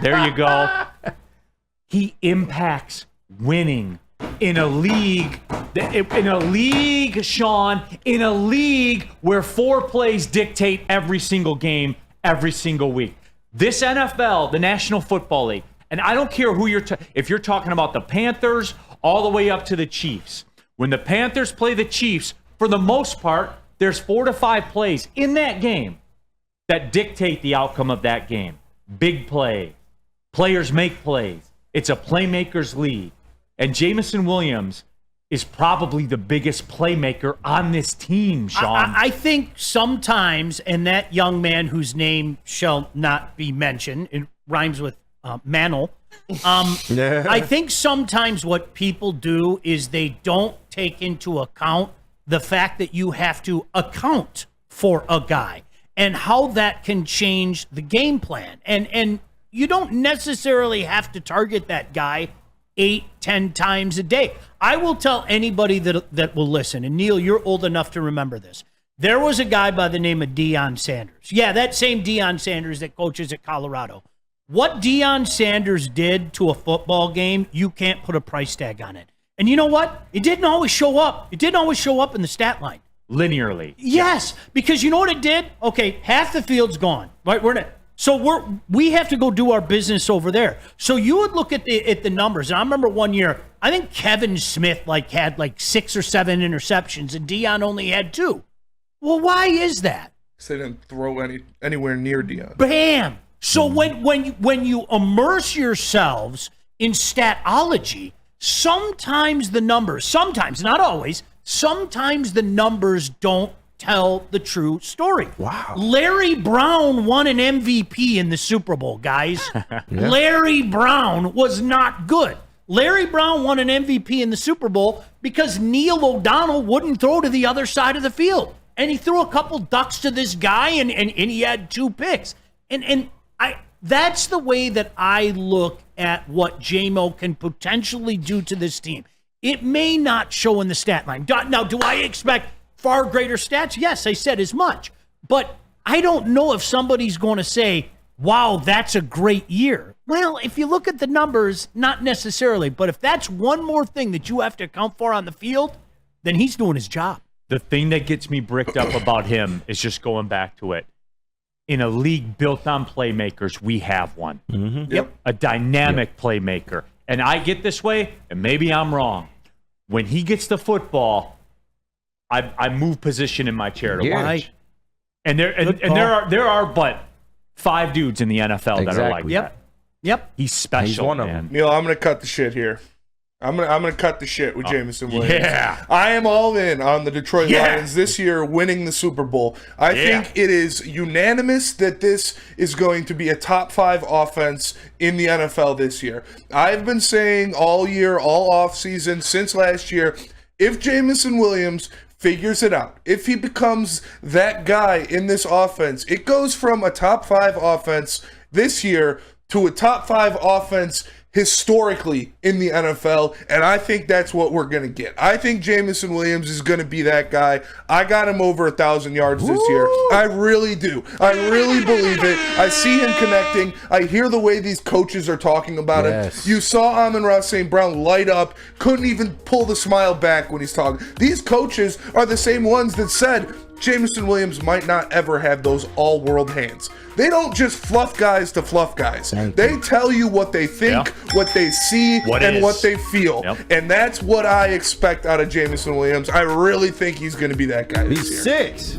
There you go. He impacts winning in a league, Sean, in a league where 4 plays dictate every single game, every single week. This NFL, the National Football League. And I don't care who if you're talking about the Panthers all the way up to the Chiefs. When the Panthers play the Chiefs, for the most part, there's 4 to 5 plays in that game that dictate the outcome of that game. Big play. Players make plays. It's a playmakers league. And Jameson Williams is probably the biggest playmaker on this team, Sean. I think sometimes, and that young man whose name shall not be mentioned, it rhymes with Mantle. I think sometimes what people do is they don't take into account the fact that you have to account for a guy and how that can change the game plan. And you don't necessarily have to target that guy 8-10 times a day. I will tell anybody that will listen, and Neil, you're old enough to remember this. There was a guy by the name of Deion Sanders. Yeah, that same Deion Sanders that coaches at Colorado. What Deion Sanders did to a football game, you can't put a price tag on it. And you know what? It didn't always show up. It didn't always show up in the stat line. linearly. Yes, because you know what it did? Okay, half the field's gone. Right, we have to go do our business over there. So you would look at the numbers. And I remember one year, I think Kevin Smith had 6 or 7 interceptions, and Dion only had 2. Well, why is that? They didn't throw anywhere near Dion. Bam. So when you immerse yourselves in statology, sometimes the numbers, sometimes, not always, sometimes the numbers don't tell the true story. Wow. Larry Brown won an MVP in the Super Bowl, guys. Larry Brown was not good. Larry Brown won an MVP in the Super Bowl because Neil O'Donnell wouldn't throw to the other side of the field. And he threw a couple ducks to this guy, and he had 2 picks. And that's the way that I look at what J-Mo can potentially do to this team. It may not show in the stat line. Now, do I expect far greater stats? Yes, I said as much. But I don't know if somebody's going to say, wow, that's a great year. Well, if you look at the numbers, not necessarily. But if that's one more thing that you have to account for on the field, then he's doing his job. The thing that gets me bricked up about him is just going back to it. In a league built on playmakers, we have one. Mm-hmm. Yep. A dynamic playmaker. And I get this way, and maybe I'm wrong. When he gets the football, I move position in my chair to watch. And there are but 5 dudes in the NFL that are like that. Yep. He's special. He's one of man. them. Neil, I'm going to cut the shit here. I'm gonna cut the shit with Jameson Williams. Yeah. I am all in on the Detroit Lions this year winning the Super Bowl. I think it is unanimous that this is going to be a top 5 offense in the NFL this year. I've been saying all year, all offseason, since last year, if Jameson Williams figures it out, if he becomes that guy in this offense, it goes from a top 5 offense this year to a top 5 offense historically in the NFL, and I think that's what we're going to get. I think Jameson Williams is going to be that guy. I got him over 1,000 yards this year. I really do. I really believe it. I see him connecting. I hear the way these coaches are talking about him. You saw Amon-Ra St. Brown light up, couldn't even pull the smile back when he's talking. These coaches are the same ones that said Jameson Williams might not ever have those all-world hands. They don't just fluff guys to fluff guys. They tell you what they think, what they see, what they feel. And that's what I expect out of Jameson Williams. I really think he's going to be that guy this year. He's 6.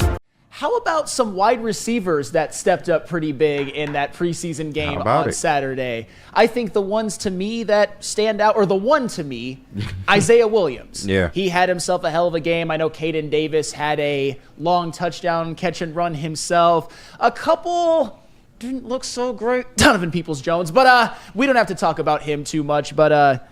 How about some wide receivers that stepped up pretty big in that preseason game on Saturday? I think the ones to me that stand out, or the one to me, Isaiah Williams. Yeah. He had himself a hell of a game. I know Caden Davis had a long touchdown catch and run himself. A couple didn't look so great. Donovan Peoples-Jones. But we don't have to talk about him too much. But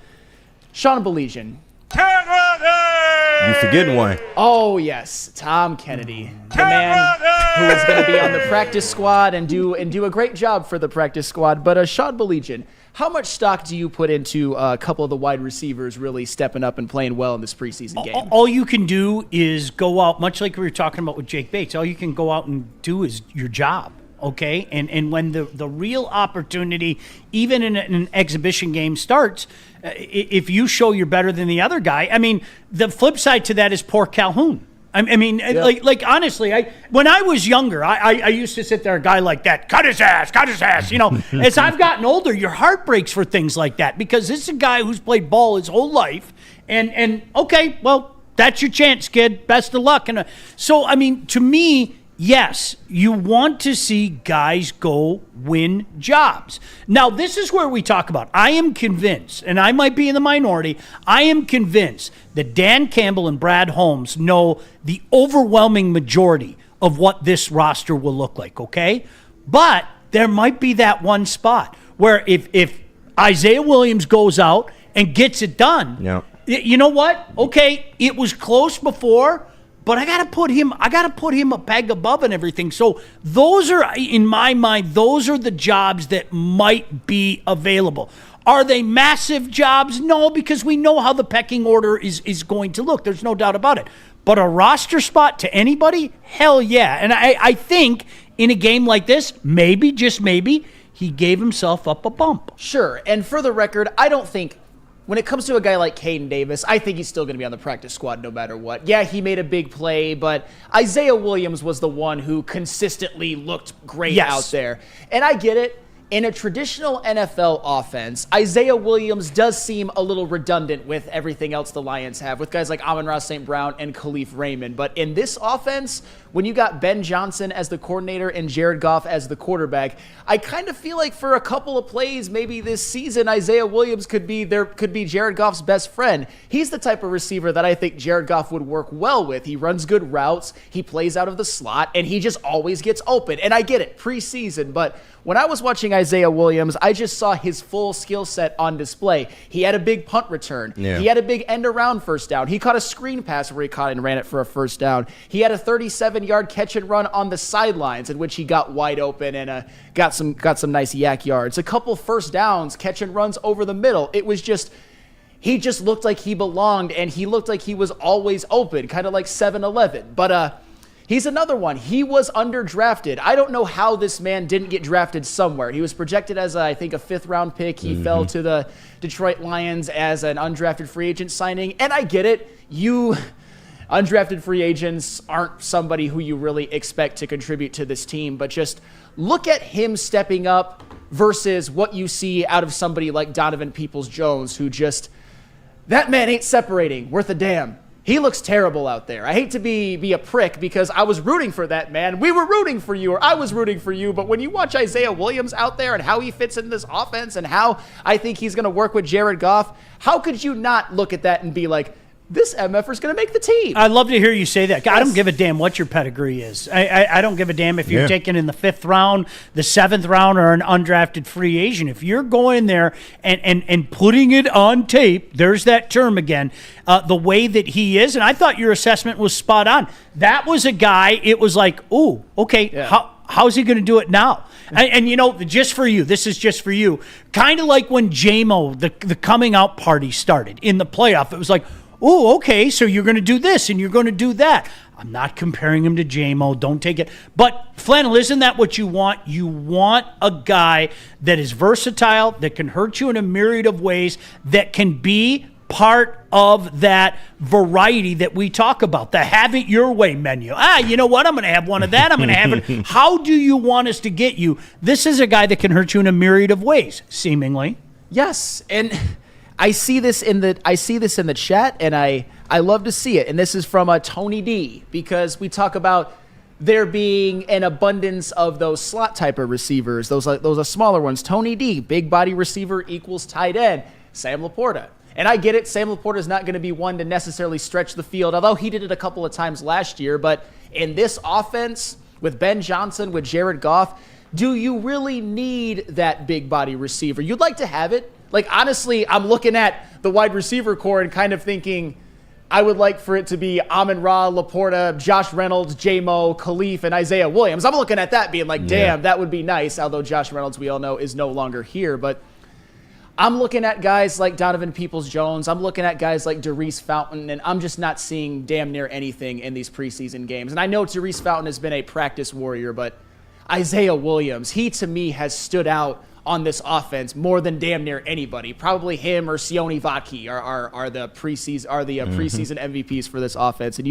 Sean Belizean. You forgetting one. Oh, yes. Tom Kennedy. The man who is going to be on the practice squad and do a great job for the practice squad. But Sean Belizean, how much stock do you put into a couple of the wide receivers really stepping up and playing well in this preseason game? All you can do is go out, much like we were talking about with Jake Bates, all you can go out and do is your job. Okay, and when the real opportunity, even in an exhibition game, starts, if you show you're better than the other guy, I mean, the flip side to that is poor Calhoun. I mean, like honestly, when I was younger, I used to sit there, a guy like that, cut his ass, you know. As I've gotten older, your heart breaks for things like that because this is a guy who's played ball his whole life, and okay, well, that's your chance, kid. Best of luck. And so, I mean, to me, yes, you want to see guys go win jobs. Now, this is where we talk about, I am convinced, and I might be in the minority, I am convinced that Dan Campbell and Brad Holmes know the overwhelming majority of what this roster will look like, okay? But there might be that one spot where if Isaiah Williams goes out and gets it done, you know what? Okay, it was close before, but I gotta put him a peg above and everything. So those are, in my mind, those are the jobs that might be available. Are they massive jobs? No, because we know how the pecking order is going to look. There's no doubt about it. But a roster spot to anybody? Hell yeah. And I think in a game like this, maybe, just maybe, he gave himself up a bump. Sure. And for the record, I don't think when it comes to a guy like Caden Davis, I think he's still going to be on the practice squad no matter what. Yeah, he made a big play, but Isaiah Williams was the one who consistently looked great out there. And I get it. In a traditional NFL offense, Isaiah Williams does seem a little redundant with everything else the Lions have, with guys like Amon-Ra St. Brown and Khalif Raymond. But in this offense, when you got Ben Johnson as the coordinator and Jared Goff as the quarterback, I kind of feel like for a couple of plays, maybe this season, Isaiah Williams could be Jared Goff's best friend. He's the type of receiver that I think Jared Goff would work well with. He runs good routes, he plays out of the slot, and he just always gets open. And I get it, preseason, but when I was watching Isaiah Williams, I just saw his full skill set on display. He had a big punt return. Yeah. He had a big end-around first down. He caught a screen pass where he caught and ran it for a first down. He had a 37-yard catch and run on the sidelines in which he got wide open and got some nice yak yards. A couple first downs, catch and runs over the middle. It was just, he just looked like he belonged, and he looked like he was always open, kind of like 7-Eleven. But he's another one. He was underdrafted. I don't know how this man didn't get drafted somewhere. He was projected as, I think, a 5th-round pick. He fell to the Detroit Lions as an undrafted free agent signing. And I get it. Undrafted free agents aren't somebody who you really expect to contribute to this team. But just look at him stepping up versus what you see out of somebody like Donovan Peoples-Jones, who just, that man ain't separating worth a damn. He looks terrible out there. I hate to be a prick because I was rooting for that man. We were rooting for you, or I was rooting for you. But when you watch Isaiah Williams out there and how he fits in this offense and how I think he's going to work with Jared Goff, how could you not look at that and be like, this MFer's going to make the team? I'd love to hear you say that. I don't give a damn what your pedigree is. I don't give a damn if you're taken in the 5th round, the 7th round, or an undrafted free agent. If you're going there and putting it on tape, there's that term again, the way that he is, and I thought your assessment was spot on. That was a guy, it was like, ooh, okay, how's he going to do it now? And you know, just for you, this is just for you, kind of like when J-Mo, the coming out party started in the playoff. It was like, oh, okay, so you're going to do this and you're going to do that. I'm not comparing him to J-Mo. Don't take it. But, Flannel, isn't that what you want? You want a guy that is versatile, that can hurt you in a myriad of ways, that can be part of that variety that we talk about, the have it your way menu. You know what? I'm going to have one of that. I'm going to have it. How do you want us to get you? This is a guy that can hurt you in a myriad of ways, seemingly. Yes, and I see this in the chat, and I love to see it. And this is from Tony D, because we talk about there being an abundance of those slot type of receivers, those are smaller ones. Tony D, big body receiver equals tight end. Sam Laporta. And I get it, Sam Laporta is not going to be one to necessarily stretch the field, although he did it a couple of times last year. But in this offense, with Ben Johnson, with Jared Goff, do you really need that big body receiver? You'd like to have it. Like, honestly, I'm looking at the wide receiver core and kind of thinking I would like for it to be Amon-Ra, Laporta, Josh Reynolds, J-Mo, Khalif, and Isaiah Williams. I'm looking at that being like, damn, that would be nice, although Josh Reynolds, we all know, is no longer here. But I'm looking at guys like Donovan Peoples-Jones. I'm looking at guys like Darius Fountain, and I'm just not seeing damn near anything in these preseason games. And I know Darius Fountain has been a practice warrior, but Isaiah Williams, he to me has stood out on this offense more than damn near anybody. Probably him or Sione Vaki are the preseason preseason MVPs for this offense, and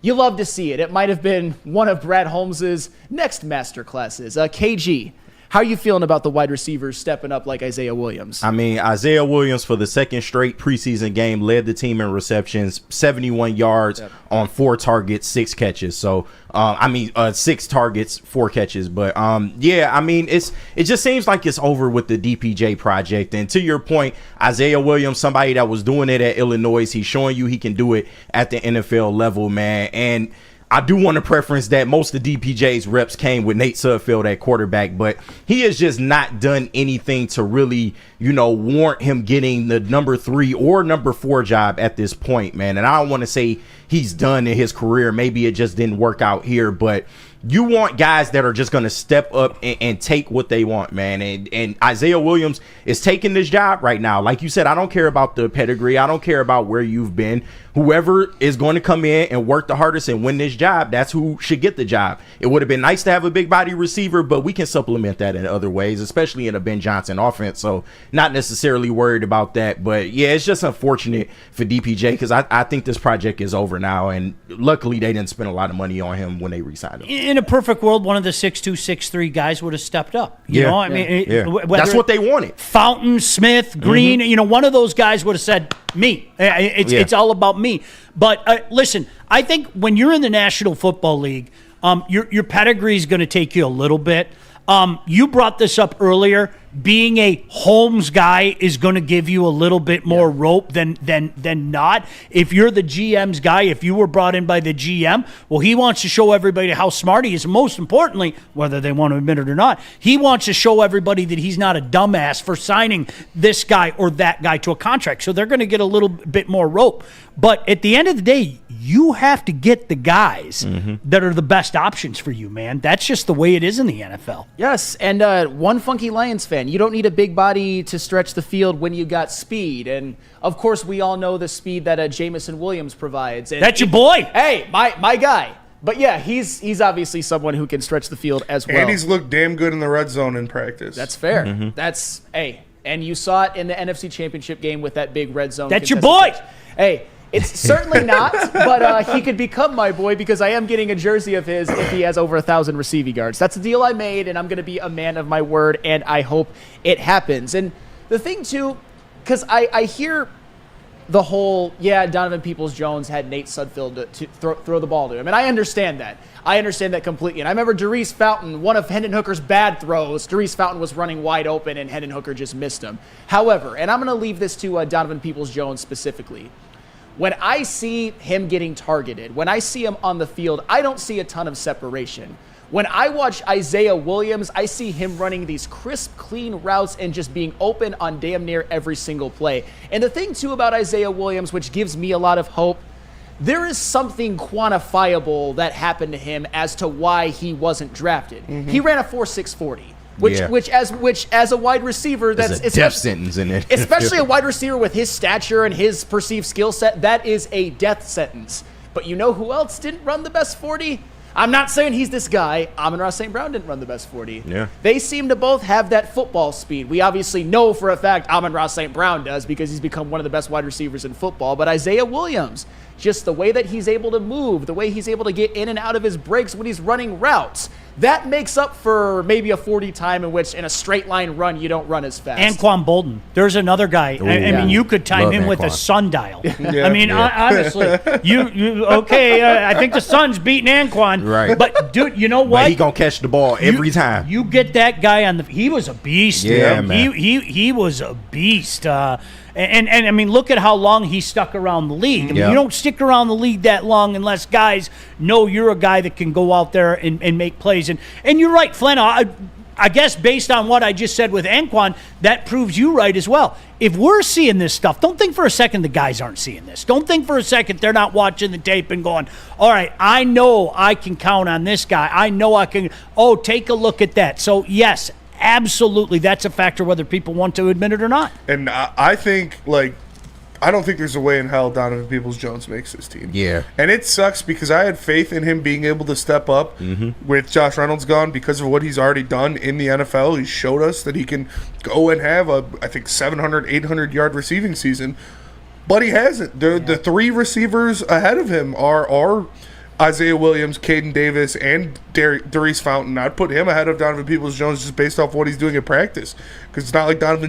you love to see it. It might have been one of Brad Holmes's next masterclasses. KG, how are you feeling about the wide receivers stepping up like Isaiah Williams? I mean, Isaiah Williams for the second straight preseason game led the team in receptions, 71 yards on 4 targets, 6 catches. So, 6 targets, 4 catches. But, it just seems like it's over with the DPJ project. And to your point, Isaiah Williams, somebody that was doing it at Illinois, he's showing you he can do it at the NFL level, man. And I do want to preference that most of DPJ's reps came with Nate Sudfeld at quarterback, but he has just not done anything to really, warrant him getting the number 3 or number 4 job at this point, man. And I don't want to say he's done in his career. Maybe it just didn't work out here, but You want guys that are just going to step up and take what they want, man. And Isaiah Williams is taking this job right now. Like you said, I don't care about the pedigree. I don't care about where you've been. Whoever is going to come in and work the hardest and win this job, that's who should get the job. It would have been nice to have a big body receiver, but we can supplement that in other ways, especially in a Ben Johnson offense. So not necessarily worried about that. But yeah, it's just unfortunate for DPJ because I think this project is over now. And luckily they didn't spend a lot of money on him when they re-signed him. In a perfect world, one of the 6'2", 6'3" guys would have stepped up. You know, I mean, That's what they wanted. Fountain, Smith, Green, you know, one of those guys would have said, me. It's all about me. But listen, I think when you're in the National Football League, your pedigree is going to take you a little bit. You brought this up earlier. Being a Holmes guy is going to give you a little bit more rope than not. If you're the GM's guy, if you were brought in by the GM, well, he wants to show everybody how smart he is. And most importantly, whether they want to admit it or not, he wants to show everybody that he's not a dumbass for signing this guy or that guy to a contract. So they're going to get a little bit more rope. But at the end of the day, you have to get the guys that are the best options for you, man. That's just the way it is in the NFL. Yes, and one funky Lions fan, you don't need a big body to stretch the field when you got speed. And, of course, we all know the speed that Jamison Williams provides. And that's your boy. Hey, my guy. But, yeah, he's obviously someone who can stretch the field as well. And he's looked damn good in the red zone in practice. That's fair. That's, hey, and you saw it in the NFC Championship game with that big red zone. That's your boy. Catch. Hey. It's certainly not, but he could become my boy because I am getting a jersey of his if he has over 1,000 receiving yards. That's a deal I made, and I'm going to be a man of my word, and I hope it happens. And the thing, too, because I hear the whole, Donovan Peoples-Jones had Nate Sudfeld to throw the ball to him, and I understand that. I understand that completely. And I remember Darius Fountain, one of Hendon Hooker's bad throws, Darius Fountain was running wide open, and Hendon Hooker just missed him. However, and I'm going to leave this to Donovan Peoples-Jones specifically, when I see him getting targeted, when I see him on the field, I don't see a ton of separation. When I watch Isaiah Williams, I see him running these crisp, clean routes and just being open on damn near every single play. And the thing, too, about Isaiah Williams, which gives me a lot of hope, there is something quantifiable that happened to him as to why he wasn't drafted. He ran a 4.6 40. Which as a wide receiver, that's a death sentence in it. Especially a wide receiver with his stature and his perceived skill set, that is a death sentence. But you know who else didn't run the best 40? I'm not saying he's this guy. Amon-Ra St. Brown didn't run the best 40. Yeah. They seem to both have that football speed. We obviously know for a fact Amon-Ra St. Brown does because he's become one of the best wide receivers in football. But Isaiah Williams, just the way that he's able to move, the way he's able to get in and out of his breaks when he's running routes, that makes up for maybe a 40 time in which in a straight line run you don't run as fast. Anquan Bolden. There's another guy. I mean, you could time him with a sundial. I mean, honestly, I think the Sun's beating Anquan. Right. But, dude, you know what? But he going to catch the ball every time. You get that guy on the – he was a beast. Yeah, dude. man. He was a beast. And I mean, look at how long he stuck around the league. I mean, you don't stick around the league that long unless guys know you're a guy that can go out there and make plays. And you're right, Flynn. I guess based on what I just said with Anquan, that proves you right as well. If we're seeing this stuff, don't think for a second the guys aren't seeing this. Don't think for a second they're not watching the tape and going, all right, I know I can count on this guy. I know I can. Oh, take a look at that. So, yes, absolutely, that's a factor whether people want to admit it or not. And I think, I don't think there's a way in hell Donovan Peoples-Jones makes this team. Yeah. And it sucks because I had faith in him being able to step up with Josh Reynolds gone because of what he's already done in the NFL. He showed us that he can go and have I think 700, 800-yard receiving season. But he hasn't. The three receivers ahead of him are Isaiah Williams, Caden Davis, and Darius Fountain. I'd put him ahead of Donovan Peoples-Jones just based off what he's doing in practice. Because it's not like Donovan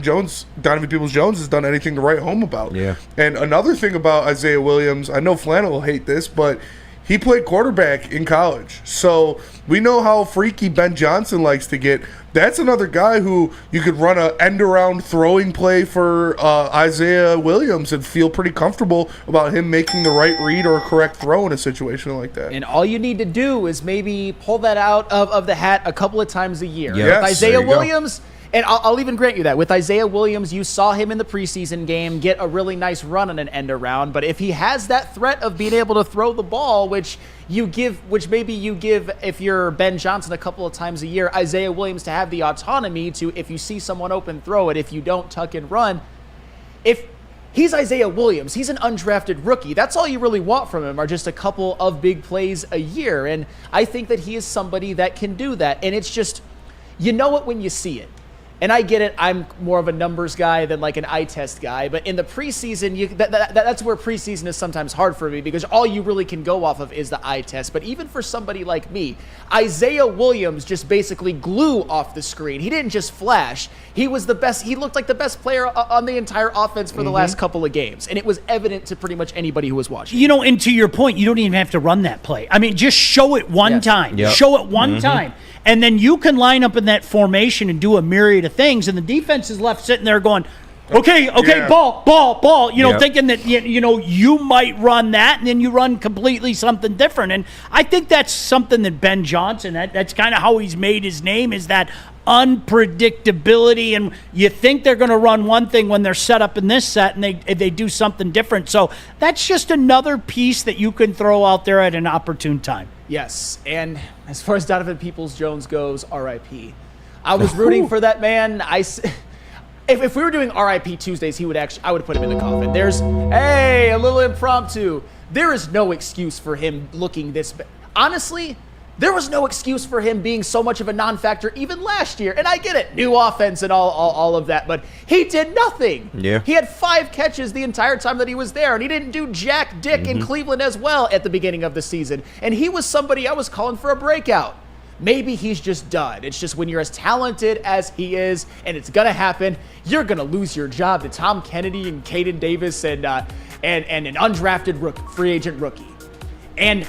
Peoples-Jones has done anything to write home about. Yeah. And another thing about Isaiah Williams, I know Flannel will hate this, but he played quarterback in college. So we know how freaky Ben Johnson likes to get. That's another guy who you could run an end-around throwing play for Isaiah Williams and feel pretty comfortable about him making the right read or correct throw in a situation like that. And all you need to do is maybe pull that out of the hat a couple of times a year. Yes, Isaiah Williams, And I'll even grant you that. With Isaiah Williams, you saw him in the preseason game get a really nice run on an end around. But if he has that threat of being able to throw the ball, which maybe you give if you're Ben Johnson a couple of times a year, Isaiah Williams to have the autonomy to, if you see someone open, throw it. If you don't, tuck and run. If he's Isaiah Williams, he's an undrafted rookie. That's all you really want from him, are just a couple of big plays a year. And I think that he is somebody that can do that. And it's just, you know it when you see it. And I get it. I'm more of a numbers guy than like an eye test guy. But in the preseason, that's where preseason is sometimes hard for me, because all you really can go off of is the eye test. But even for somebody like me, Isaiah Williams just basically glue off the screen. He didn't just flash. He was the best. He looked like the best player on the entire offense for the last couple of games. And it was evident to pretty much anybody who was watching. You know, and to your point, you don't even have to run that play. I mean, just show it one time. Yep. Show it one time. And then you can line up in that formation and do a myriad of things. And the defense is left sitting there going, okay, ball, you know, thinking that, you know, you might run that, and then you run completely something different. And I think that's something that Ben Johnson, that's kind of how he's made his name, is that unpredictability. And you think they're going to run one thing when they're set up in this set, and they do something different. So that's just another piece that you can throw out there at an opportune time. Yes, and as far as Donovan Peoples-Jones goes, R.I.P. I was rooting for that man. If we were doing R.I.P. Tuesdays, I would put him in the coffin. There's, hey, a little impromptu. There is no excuse for him looking this bad. Honestly, there was no excuse for him being so much of a non-factor even last year. And I get it, new offense and all of that, but he did nothing. Yeah. He had 5 catches the entire time that he was there, and he didn't do jack dick in Cleveland as well at the beginning of the season. And he was somebody I was calling for a breakout. Maybe he's just done. It's just when you're as talented as he is, and it's going to happen, you're going to lose your job to Tom Kennedy and Caden Davis and an undrafted free agent rookie. And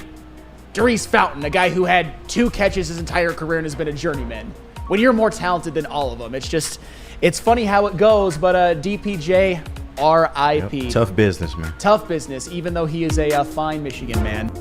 Darius Fountain, a guy who had 2 catches his entire career and has been a journeyman. When you're more talented than all of them, it's funny how it goes, but DPJ, R.I.P. Yep. Tough business, man. Tough business, even though he is a fine Michigan man.